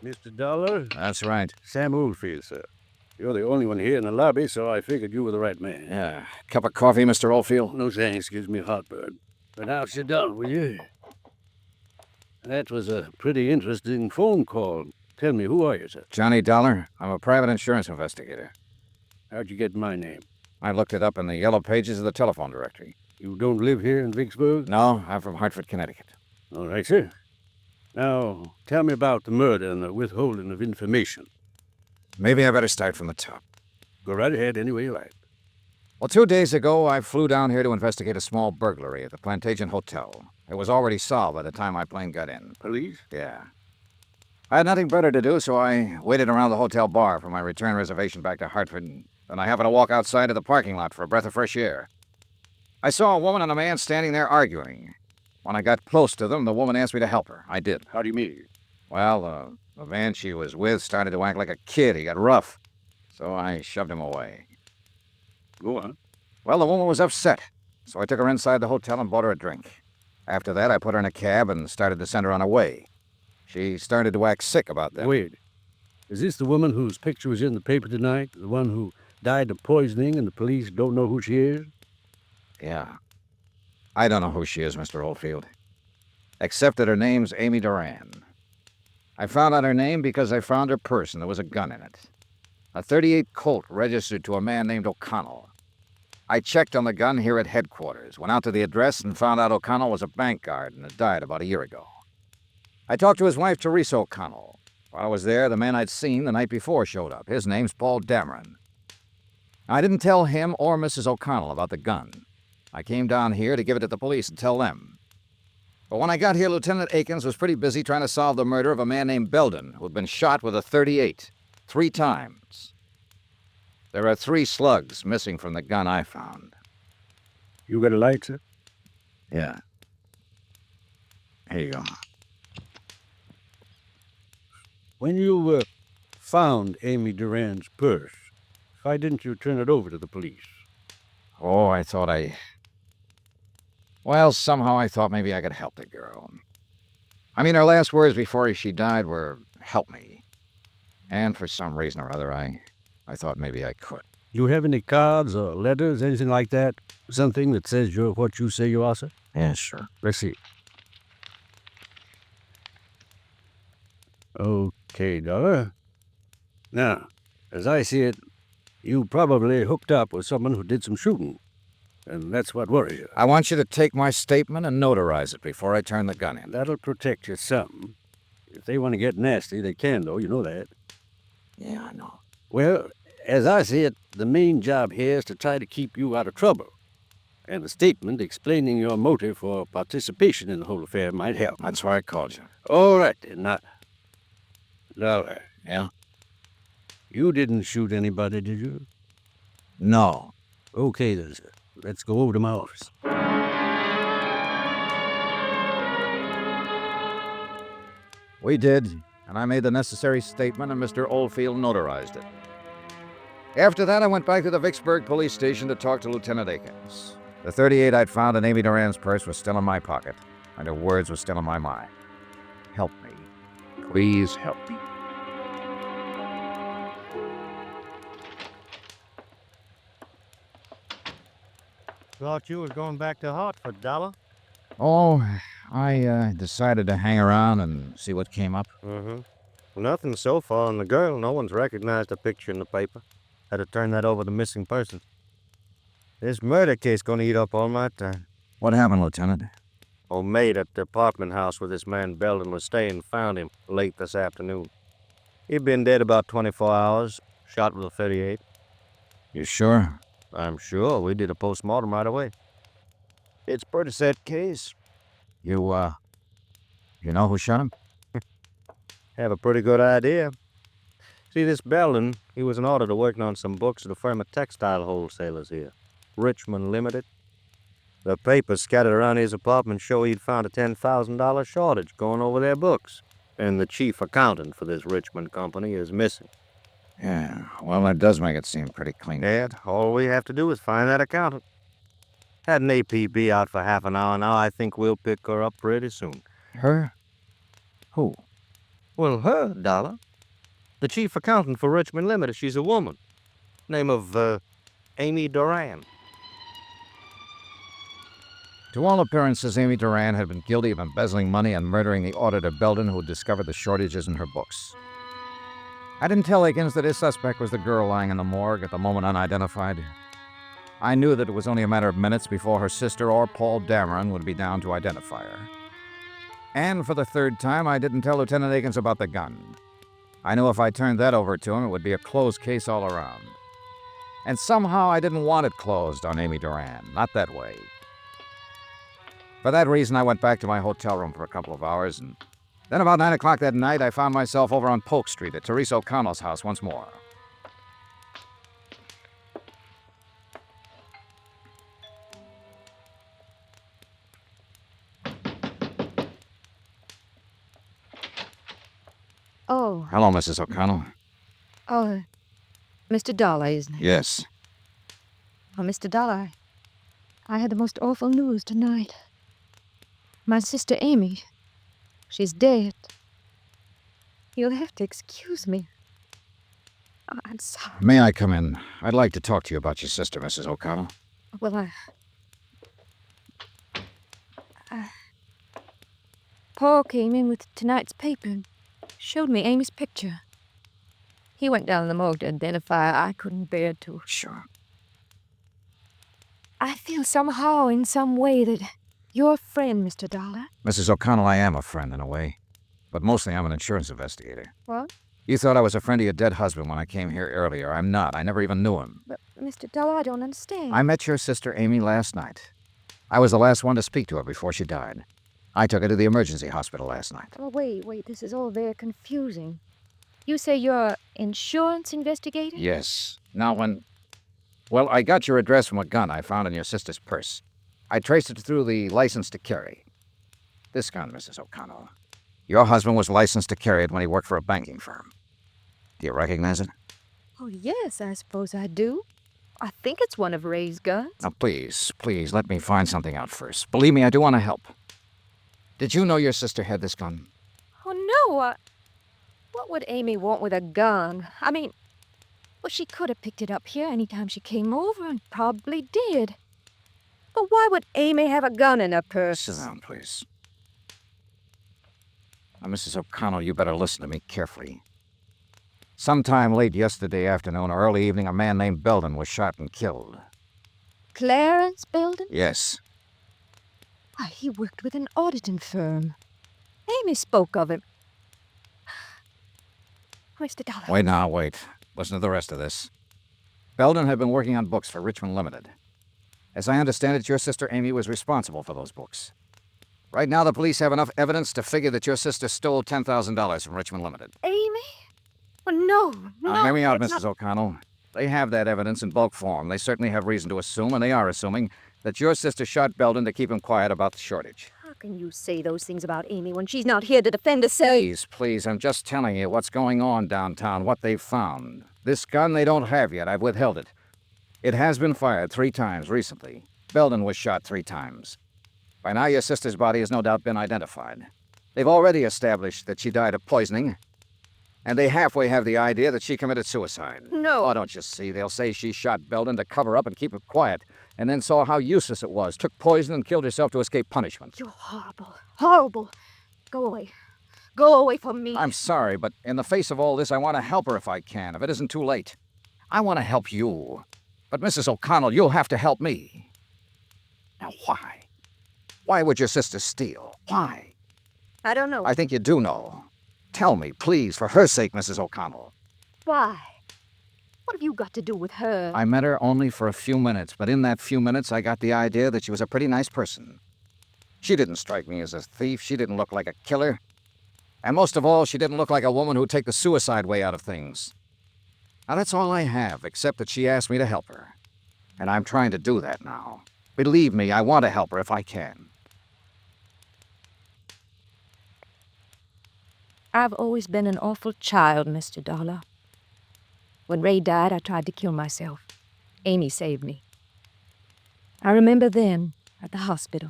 Mr. Dollar? That's right. Sam Oldfield, sir. You're the only one here in the lobby, so I figured you were the right man. Yeah. Cup of coffee, Mr. Oldfield? No thanks, gives me heartburn. But now sit down, will you? That was a pretty interesting phone call. Tell me, who are you, sir? Johnny Dollar. I'm a private insurance investigator. How'd you get my name? I looked it up in the yellow pages of the telephone directory. You don't live here in Vicksburg? No, I'm from Hartford, Connecticut. All right, sir. Now, tell me about the murder and the withholding of information. Maybe I better start from the top. Go right ahead any way you like. Well, 2 days ago, I flew down here to investigate a small burglary at the Plantagenet Hotel. It was already solved by the time my plane got in. Police? Yeah. I had nothing better to do, so I waited around the hotel bar for my return reservation back to Hartford, and then I happened to walk outside to the parking lot for a breath of fresh air. I saw a woman and a man standing there arguing. When I got close to them, the woman asked me to help her. I did. How do you mean? Well, the man she was with started to act like a kid. He got rough, so I shoved him away. Go on. Well, the woman was upset, so I took her inside the hotel and bought her a drink. After that, I put her in a cab and started to send her on her way. She started to act sick about that. Wait. Is this the woman whose picture was in the paper tonight? The one who died of poisoning and the police don't know who she is? Yeah. I don't know who she is, Mr. Oldfield. Except that her name's Amy Duran. I found out her name because I found her purse and there was a gun in it. A .38 Colt registered to a man named O'Connell. I checked on the gun here at headquarters, went out to the address and found out O'Connell was a bank guard and had died about a year ago. I talked to his wife, Teresa O'Connell. While I was there, the man I'd seen the night before showed up. His name's Paul Dameron. I didn't tell him or Mrs. O'Connell about the gun. I came down here to give it to the police and tell them. But when I got here, Lieutenant Akins was pretty busy trying to solve the murder of a man named Belden, who had been shot with a .38 3 times. There are 3 slugs missing from the gun I found. You got a light, sir? Yeah. Here you go. When you found Amy Duran's purse, why didn't you turn it over to the police? Oh, Well, somehow I thought maybe I could help the girl. I mean, her last words before she died were, "Help me." And for some reason or other, I thought maybe I could. You have any cards or letters, anything like that? Something that says you're what you say you are, sir? Yeah, sure. Let's see. Okay, Dollar. Now, as I see it, you probably hooked up with someone who did some shooting. And that's what worries you. I want you to take my statement and notarize it before I turn the gun in. That'll protect you some. If they want to get nasty, they can, though. You know that. Yeah, I know. Well, as I see it, the main job here is to try to keep you out of trouble. And the statement explaining your motive for participation in the whole affair might help. That's why I called you. All right, then. Now, Dollar. Yeah? You didn't shoot anybody, did you? No. Okay, then, sir. Let's go over to my office. We did, and I made the necessary statement, and Mr. Oldfield notarized it. After that, I went back to the Vicksburg police station to talk to Lieutenant Akins. The .38 I'd found in Amy Duran's purse was still in my pocket, and her words were still in my mind. Help me. Please help me. Thought you was going back to Hartford, Dollar. Oh, I decided to hang around and see what came up. Nothing so far on the girl. No one's recognized a picture in the paper. Had to turn that over to missing persons. This murder case gonna eat up all my time. What happened, Lieutenant? Old maid at the apartment house where this man Belden was staying found him late this afternoon. He'd been dead about 24 hours, shot with a .38. You sure? I'm sure. We did a postmortem right away. It's a pretty sad case. You know who shot him? Have a pretty good idea. See, this Belden, he was an auditor working on some books at a firm of textile wholesalers here. Richmond Limited. The papers scattered around his apartment show he'd found a $10,000 shortage going over their books. And the chief accountant for this Richmond company is missing. Yeah, well, that does make it seem pretty clean. Dad, all we have to do is find that accountant. Had an APB out for half an hour now. I think we'll pick her up pretty soon. Her? Who? Well, her, Dollar. The chief accountant for Richmond Limited. She's a woman. Name of, Amy Duran. To all appearances, Amy Duran had been guilty of embezzling money and murdering the auditor Belden who discovered the shortages in her books. I didn't tell Akins that his suspect was the girl lying in the morgue at the moment unidentified. I knew that it was only a matter of minutes before her sister or Paul Dameron would be down to identify her. And for the third time, I didn't tell Lieutenant Akins about the gun. I knew if I turned that over to him, it would be a closed case all around. And somehow I didn't want it closed on Amy Duran. Not that way. For that reason, I went back to my hotel room for a couple of hours, and then about 9 o'clock that night, I found myself over on Polk Street at Teresa O'Connell's house once more. Oh. Hello, Mrs. O'Connell. Oh, Mr. Dollar, isn't it? Yes. Oh, Mr. Dollar, I had the most awful news tonight. My sister Amy, she's dead. You'll have to excuse me. Oh, I'm sorry. May I come in? I'd like to talk to you about your sister, Mrs. O'Connell. Well, Paul came in with tonight's paper and showed me Amy's picture. He went down to the morgue to identify her. I couldn't bear to. Sure. I feel somehow, in some way, that you're a friend, Mr. Dollar. Mrs. O'Connell, I am a friend in a way. But mostly I'm an insurance investigator. What? You thought I was a friend of your dead husband when I came here earlier. I'm not. I never even knew him. But, Mr. Dollar, I don't understand. I met your sister Amy last night. I was the last one to speak to her before she died. I took her to the emergency hospital last night. Oh, wait, this is all very confusing. You say you're an insurance investigator? Yes. Now, Well, I got your address from a gun I found in your sister's purse. I traced it through the license to carry. This gun, Mrs. O'Connell. Your husband was licensed to carry it when he worked for a banking firm. Do you recognize it? Oh, yes, I suppose I do. I think it's one of Ray's guns. Now, please, let me find something out first. Believe me, I do want to help. Did you know your sister had this gun? Oh, no, what would Amy want with a gun? I mean, well, she could have picked it up here anytime she came over and probably did. But why would Amy have a gun in her purse? Sit down, please. Now, Mrs. O'Connell, you better listen to me carefully. Sometime late yesterday afternoon or early evening, a man named Belden was shot and killed. Clarence Belden? Yes. Why, he worked with an auditing firm. Amy spoke of him. Mr. Dollar. Wait. Listen to the rest of this. Belden had been working on books for Richmond Limited. As I understand it, your sister Amy was responsible for those books. Right now, the police have enough evidence to figure that your sister stole $10,000 from Richmond Limited. Amy? Well, no. Hear me out, Mrs. O'Connell. They have that evidence in bulk form. They certainly have reason to assume, and they are assuming, that your sister shot Belden to keep him quiet about the shortage. How can you say those things about Amy when she's not here to defend herself? Please, I'm just telling you what's going on downtown, what they've found. This gun they don't have yet, I've withheld it. It has been fired 3 times recently. Belden was shot 3 times. By now, your sister's body has no doubt been identified. They've already established that she died of poisoning, and they halfway have the idea that she committed suicide. No. Oh, don't you see? They'll say she shot Belden to cover up and keep it quiet, and then saw how useless it was, took poison and killed herself to escape punishment. You're horrible. Horrible. Go away. Go away from me. I'm sorry, but in the face of all this, I want to help her if I can, if it isn't too late. I want to help you. But, Mrs. O'Connell, you'll have to help me. Now, why? Why would your sister steal? Why? I don't know. I think you do know. Tell me, please, for her sake, Mrs. O'Connell. Why? What have you got to do with her? I met her only for a few minutes, but in that few minutes, I got the idea that she was a pretty nice person. She didn't strike me as a thief. She didn't look like a killer. And most of all, she didn't look like a woman who'd take the suicide way out of things. Now, that's all I have, except that she asked me to help her. And I'm trying to do that now. Believe me, I want to help her if I can. I've always been an awful child, Mr. Dollar. When Ray died, I tried to kill myself. Amy saved me. I remember then, at the hospital,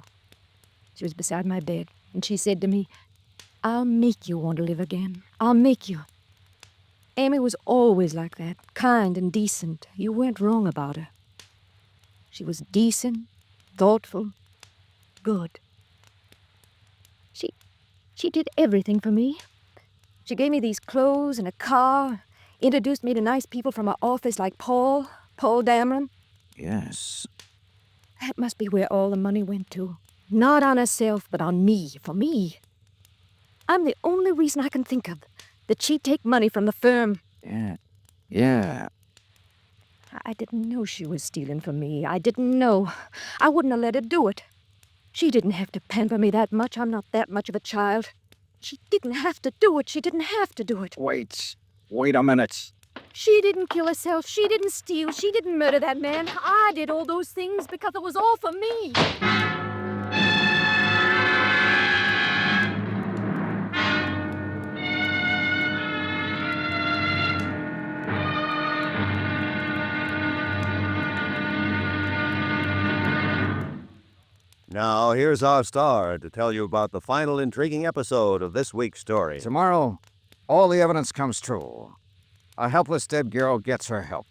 she was beside my bed, and she said to me, "I'll make you want to live again. I'll make you." Amy was always like that, kind and decent. You weren't wrong about her. She was decent, thoughtful, good. She did everything for me. She gave me these clothes and a car, introduced me to nice people from her office like Paul Dameron. Yes. That must be where all the money went to. Not on herself, but on me, for me. I'm the only reason I can think of that she'd take money from the firm. Yeah. I didn't know she was stealing from me. I didn't know. I wouldn't have let her do it. She didn't have to pamper me that much. I'm not that much of a child. She didn't have to do it. She didn't have to do it. Wait a minute. She didn't kill herself. She didn't steal. She didn't murder that man. I did all those things because it was all for me. Now, here's our star to tell you about the final intriguing episode of this week's story. Tomorrow, all the evidence comes true. A helpless dead girl gets her help.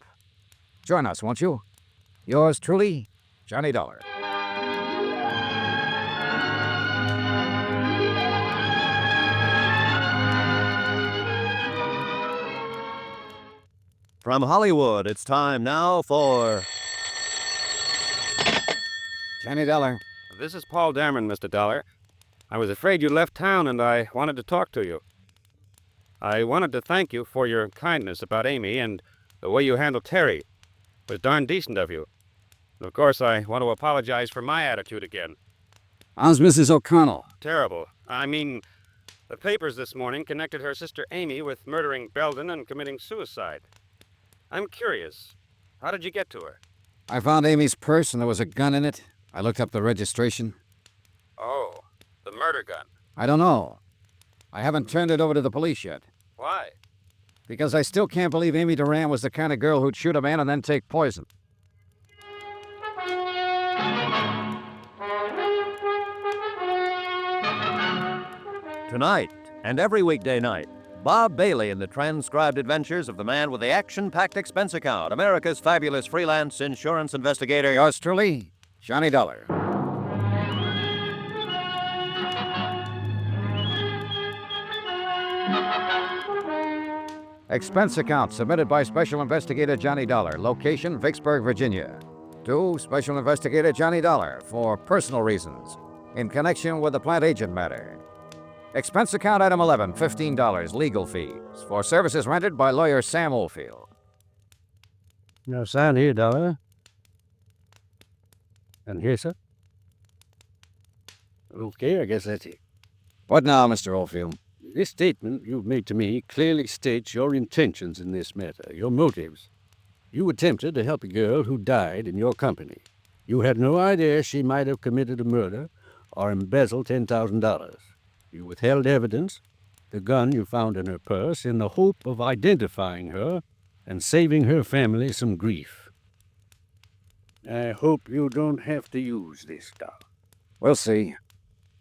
Join us, won't you? Yours truly, Johnny Dollar. From Hollywood, it's time now for... Johnny Dollar. This is Paul Dameron, Mr. Dollar. I was afraid you left town and I wanted to talk to you. I wanted to thank you for your kindness about Amy and the way you handled Terry. It was darn decent of you. And of course, I want to apologize for my attitude again. How's Mrs. O'Connell? Terrible. I mean, the papers this morning connected her sister Amy with murdering Belden and committing suicide. I'm curious. How did you get to her? I found Amy's purse and there was a gun in it. I looked up the registration. Oh, the murder gun. I don't know. I haven't turned it over to the police yet. Why? Because I still can't believe Amy Duran was the kind of girl who'd shoot a man and then take poison. Tonight, and every weekday night, Bob Bailey in the transcribed adventures of the man with the action-packed expense account, America's fabulous freelance insurance investigator. Yours truly, Johnny Dollar. Expense account submitted by Special Investigator Johnny Dollar. Location, Vicksburg, Virginia. To Special Investigator Johnny Dollar for personal reasons in connection with the Plantagenet Matter. Expense account item 11, $15, legal fees for services rendered by lawyer Sam Oldfield. Now sign here, Dollar. And here, sir. Okay, I guess that's it. What now, Mr. Oldfield? This statement you've made to me clearly states your intentions in this matter, your motives. You attempted to help a girl who died in your company. You had no idea she might have committed a murder or embezzle $10,000. You withheld evidence, the gun you found in her purse, in the hope of identifying her and saving her family some grief. I hope you don't have to use this stuff. We'll see.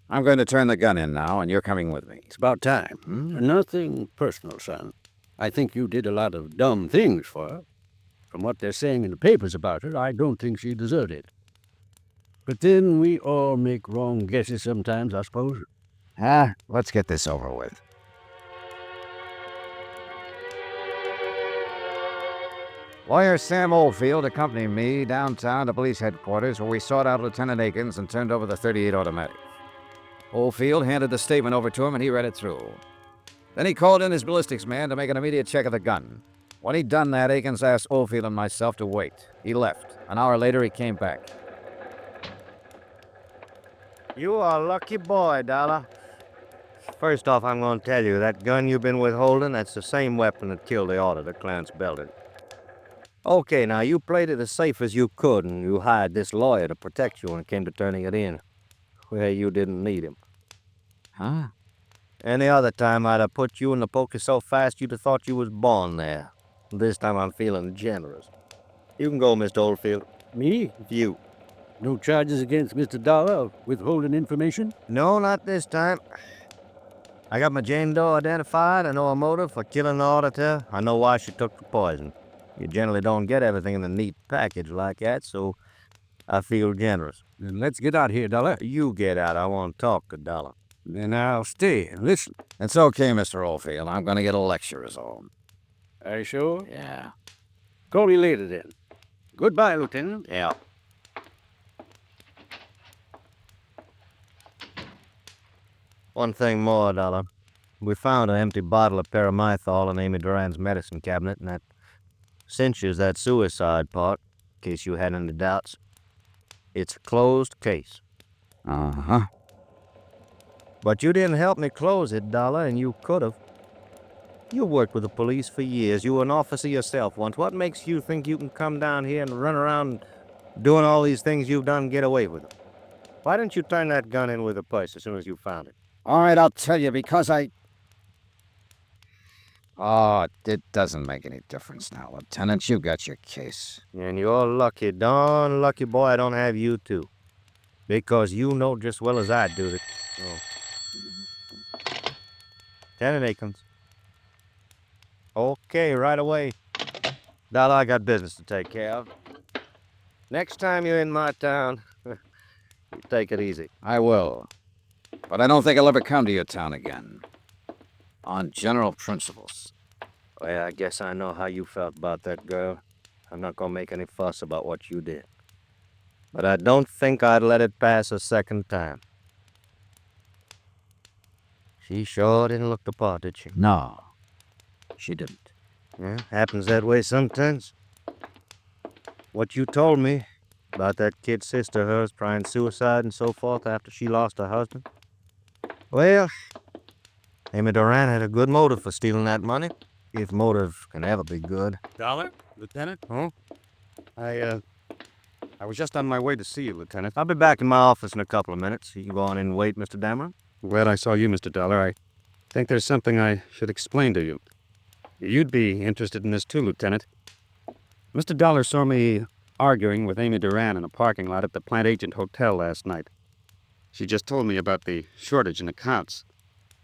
I'm going to turn the gun in now, and you're coming with me. It's about time. Nothing personal, son. I think you did a lot of dumb things for her. From what they're saying in the papers about her, I don't think she deserved it. But then we all make wrong guesses sometimes, I suppose. Let's get this over with. Lawyer Sam Oldfield accompanied me downtown to police headquarters, where we sought out Lieutenant Akins and turned over the .38 automatic. Oldfield handed the statement over to him, and he read it through. Then he called in his ballistics man to make an immediate check of the gun. When he'd done that, Akins asked Oldfield and myself to wait. He left. An hour later, he came back. You are a lucky boy, Dollar. First off, I'm going to tell you, that gun you've been withholding, that's the same weapon that killed the auditor, Clarence Belden. Okay, now you played it as safe as you could, and you hired this lawyer to protect you when it came to turning it in. Well, you didn't need him. Huh? Any other time, I'd have put you in the poker so fast you'd have thought you was born there. This time I'm feeling generous. You can go, Mr. Oldfield. Me? You. No charges against Mr. Dollar of withholding information? No, not this time. I got my Jane Doe identified. I know a motive for killing the auditor. I know why she took the poison. You generally don't get everything in a neat package like that, so I feel generous. Then let's get out of here, Dollar. You get out. I want to talk to Dollar. Then I'll stay and listen. It's okay, Mr. Oldfield. I'm going to get a lecture is all. Are you sure? Yeah. Call me later, then. Goodbye, Lieutenant. Yeah. One thing more, Dollar. We found an empty bottle of paramythol in Amy Duran's medicine cabinet, and that cinches that suicide part, in case you had any doubts. It's a closed case. Uh-huh. But you didn't help me close it, Dollar, and you could have. You worked with the police for years. You were an officer yourself once. What makes you think you can come down here and run around doing all these things you've done and get away with them? Why didn't you turn that gun in with the purse as soon as you found it? All right, I'll tell you, because Oh, it doesn't make any difference now, Lieutenant. You got your case. And you're lucky, darn lucky boy I don't have you too. Because you know just well as I do that... Oh. Lieutenant Akins. Okay, right away. Dollar, I got business to take care of. Next time you're in my town, you take it easy. I will. But I don't think I'll ever come to your town again. On general principles. Well, I guess I know how you felt about that girl. I'm not gonna make any fuss about what you did. But I don't think I'd let it pass a second time. She sure didn't look the part, did she? No, she didn't. Yeah, happens that way sometimes. What you told me about that kid sister of hers trying suicide and so forth after she lost her husband. Well, Amy Duran had a good motive for stealing that money, if motive can ever be good. Dollar, Lieutenant? Huh? I was just on my way to see you, Lieutenant. I'll be back in my office in a couple of minutes. You can go on in and wait, Mr. Dameron. Glad I saw you, Mr. Dollar. I think there's something I should explain to you. You'd be interested in this too, Lieutenant. Mr. Dollar saw me arguing with Amy Duran in a parking lot at the Plantagent Hotel last night. She just told me about the shortage in accounts.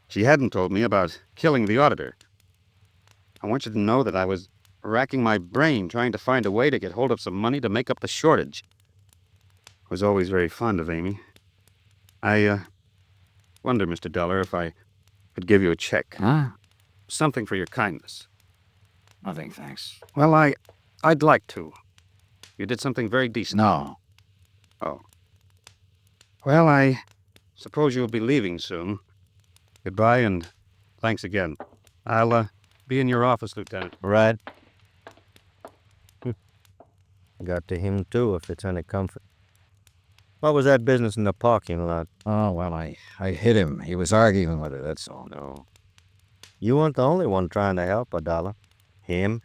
She hadn't told me about killing the auditor. I want you to know that I was racking my brain trying to find a way to get hold of some money to make up the shortage. I was always very fond of Amy. I wonder, Mr. Dollar, if I could give you a check. Huh? Something for your kindness. Nothing, thanks. Well, I'd like to. You did something very decent. No. Oh. Well, I suppose you'll be leaving soon. Goodbye, and thanks again. I'll be in your office, Lieutenant. Right. Got to him, too, if it's any comfort. What was that business in the parking lot? Oh, well, I hit him. He was arguing with her, that's all. No. You weren't the only one trying to help her, Dollar. Him.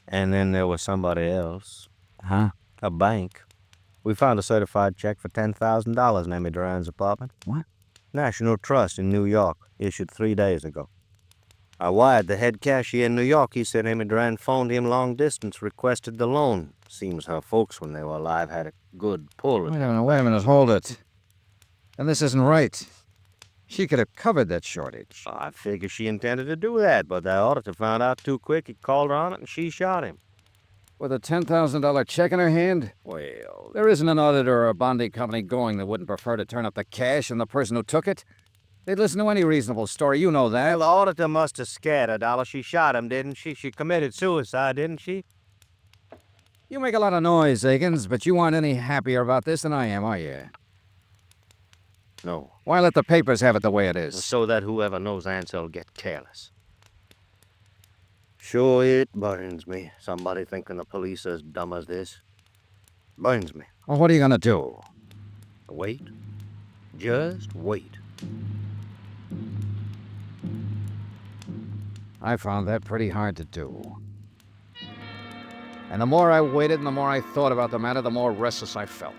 And then there was somebody else. Huh? A bank. We found a certified check for $10,000 in Amy Duran's apartment. What? National Trust in New York, issued 3 days ago. I wired the head cashier in New York. He said Amy Duran phoned him long distance, requested the loan. Seems her folks, when they were alive, had a good pull. Wait a minute, hold it. And this isn't right. She could have covered that shortage. I figure she intended to do that, but the auditor found out too quick. He called her on it, and she shot him. With a $10,000 check in her hand? Well, there isn't an auditor or a bonding company going that wouldn't prefer to turn up the cash and the person who took it. They'd listen to any reasonable story, you know that. Well, the auditor must have scared her, Dollar. She shot him, didn't she? She committed suicide, didn't she? You make a lot of noise, Akins, but you aren't any happier about this than I am, are you? No. Why let the papers have it the way it is? So that whoever knows Ansel will get careless. Sure, it burns me. Somebody thinking the police are as dumb as this. Burns me. Well, what are you gonna do? Wait. Just wait. I found that pretty hard to do. And the more I waited and the more I thought about the matter, the more restless I felt.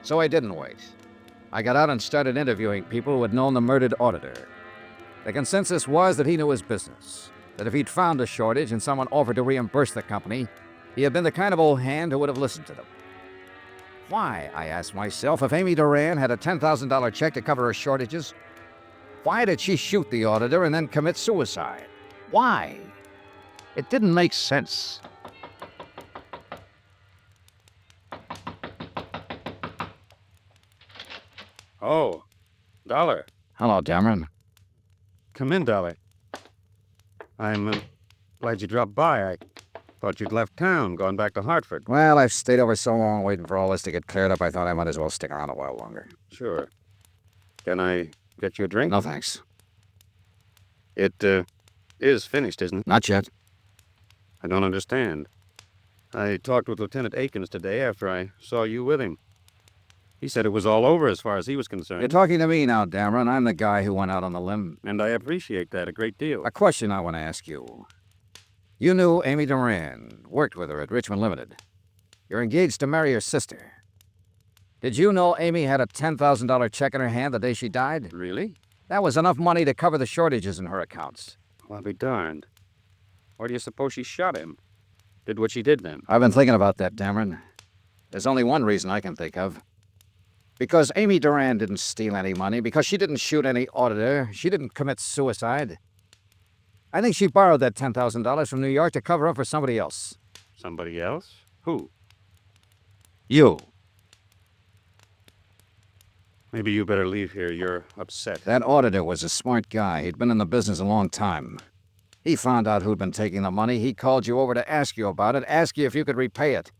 So I didn't wait. I got out and started interviewing people who had known the murdered auditor. The consensus was that he knew his business, that if he'd found a shortage and someone offered to reimburse the company, he had been the kind of old hand who would have listened to them. Why, I asked myself, if Amy Duran had a $10,000 check to cover her shortages, why did she shoot the auditor and then commit suicide? Why? It didn't make sense. Oh, Dollar. Hello, Dameron. Come in, Dollar. I'm glad you dropped by. I thought you'd left town, gone back to Hartford. Well, I've stayed over so long waiting for all this to get cleared up, I thought I might as well stick around a while longer. Sure. Can I get you a drink? No, thanks. It is finished, isn't it? Not yet. I don't understand. I talked with Lieutenant Akins today after I saw you with him. He said it was all over as far as he was concerned. You're talking to me now, Dameron. I'm the guy who went out on the limb. And I appreciate that a great deal. A question I want to ask you. You knew Amy Duran, worked with her at Richmond Limited. You're engaged to marry her sister. Did you know Amy had a $10,000 check in her hand the day she died? Really? That was enough money to cover the shortages in her accounts. Well, I'll be darned. Why do you suppose she shot him? Did what she did then? I've been thinking about that, Dameron. There's only one reason I can think of. Because Amy Duran didn't steal any money, because she didn't shoot any auditor, she didn't commit suicide. I think she borrowed that $10,000 from New York to cover up for somebody else. Somebody else? Who? You. Maybe you better leave here. You're upset. That auditor was a smart guy. He'd been in the business a long time. He found out who'd been taking the money. He called you over to ask you about it, ask you if you could repay it.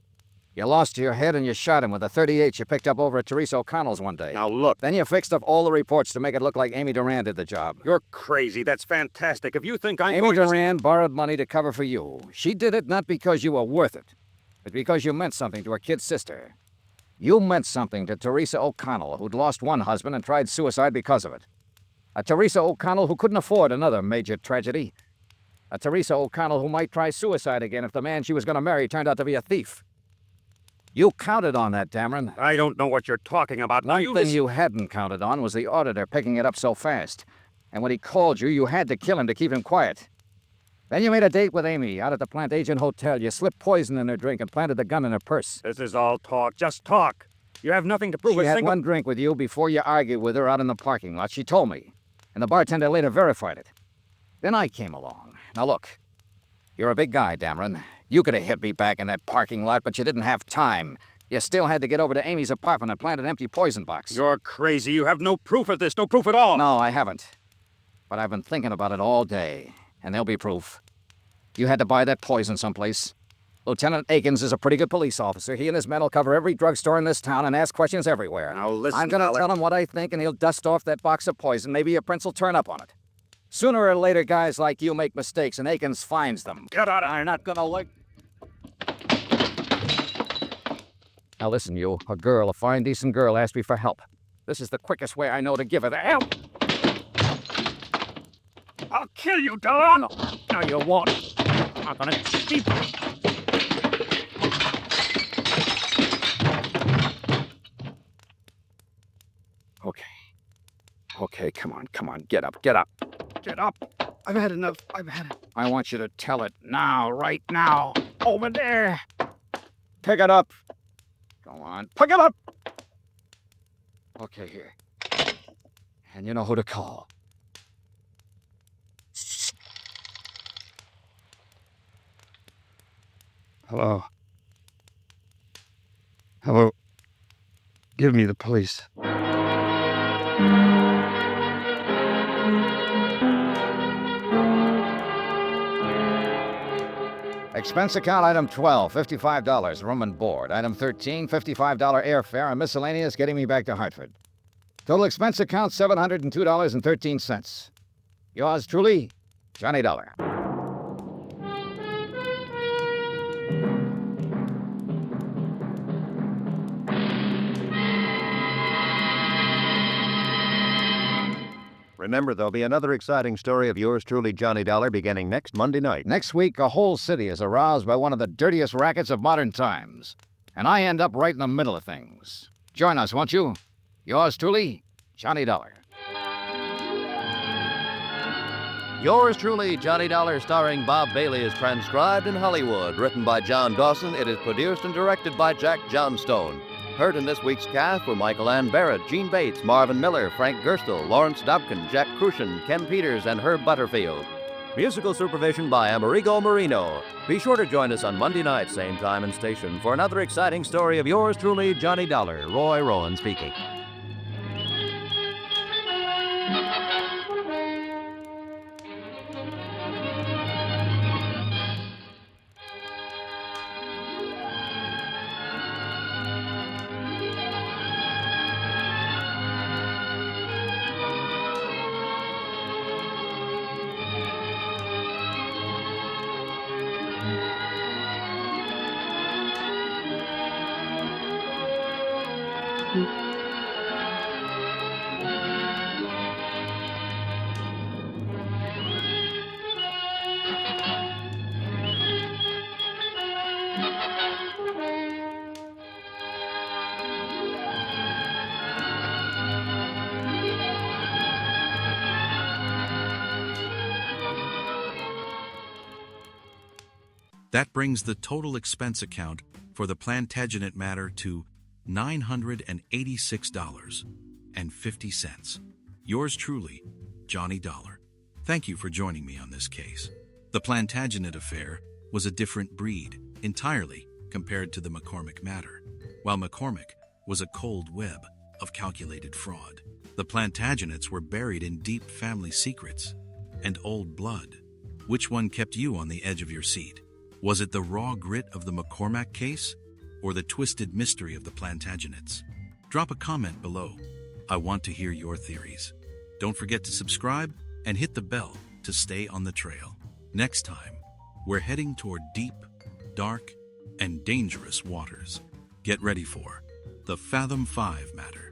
You lost your head and you shot him with a .38 you picked up over at Teresa O'Connell's one day. Now look. Then you fixed up all the reports to make it look like Amy Duran did the job. You're crazy. That's fantastic. If you think I'm Amy Duran borrowed money to cover for you. She did it not because you were worth it, but because you meant something to her kid sister. You meant something to Teresa O'Connell, who'd lost one husband and tried suicide because of it. A Teresa O'Connell who couldn't afford another major tragedy. A Teresa O'Connell who might try suicide again if the man she was going to marry turned out to be a thief. You counted on that, Dameron. I don't know what you're talking about. Now One thing you hadn't counted on was the auditor picking it up so fast. And when he called you, you had to kill him to keep him quiet. Then you made a date with Amy out at the Plantagenet Hotel. You slipped poison in her drink and planted the gun in her purse. This is all talk. Just talk. You have nothing to prove. She had one drink with you before you argued with her out in the parking lot. She told me. And the bartender later verified it. Then I came along. Now look, you're a big guy, Dameron. You could have hit me back in that parking lot, but you didn't have time. You still had to get over to Amy's apartment and plant an empty poison box. You're crazy. You have no proof of this. No proof at all. No, I haven't. But I've been thinking about it all day, and there'll be proof. You had to buy that poison someplace. Lieutenant Akins is a pretty good police officer. He and his men will cover every drugstore in this town and ask questions everywhere. Now listen, I'm gonna tell him what I think, and he'll dust off that box of poison. Maybe your prince will turn up on it. Sooner or later, guys like you make mistakes, and Akins finds them. Get out of You're not gonna like... Now listen, you, a girl, a fine, decent girl, asked me for help. This is the quickest way I know to give her the help. I'll kill you, Don. No, you won't. I'm not gonna keep... Okay, come on. Get up. Get up. I've had enough. I want you to tell it now, right now. Over there. Pick it up. Go on, pick it up. Okay, here. And you know who to call. Hello. Hello. Give me the police. Expense account item 12, $55, room and board. Item 13, $55 airfare and miscellaneous getting me back to Hartford. Total expense account $702.13. Yours truly, Johnny Dollar. Remember, there'll be another exciting story of yours truly, Johnny Dollar, beginning next Monday night. Next week, a whole city is aroused by one of the dirtiest rackets of modern times. And I end up right in the middle of things. Join us, won't you? Yours truly, Johnny Dollar. Yours truly, Johnny Dollar, starring Bob Bailey, is transcribed in Hollywood. Written by John Dawson, it is produced and directed by Jack Johnstone. Heard in this week's cast were Michael Ann Barrett, Gene Bates, Marvin Miller, Frank Gerstle, Lawrence Dobkin, Jack Crucian, Ken Peters, and Herb Butterfield. Musical supervision by Amerigo Marino. Be sure to join us on Monday night, same time and station, for another exciting story of yours truly, Johnny Dollar. Roy Rowan speaking. That brings the total expense account for the Plantagenet Matter to $986.50. Yours truly, Johnny Dollar. Thank you for joining me on this case. The Plantagenet affair was a different breed entirely compared to the McCormack matter. While McCormack was a cold web of calculated fraud, the Plantagenets were buried in deep family secrets and old blood. Which one kept you on the edge of your seat? Was it the raw grit of the McCormack case, or the twisted mystery of the Plantagenets? Drop a comment below. I want to hear your theories. Don't forget to subscribe and hit the bell to stay on the trail. Next time, we're heading toward deep, dark, and dangerous waters. Get ready for the Fathom 5 Matter.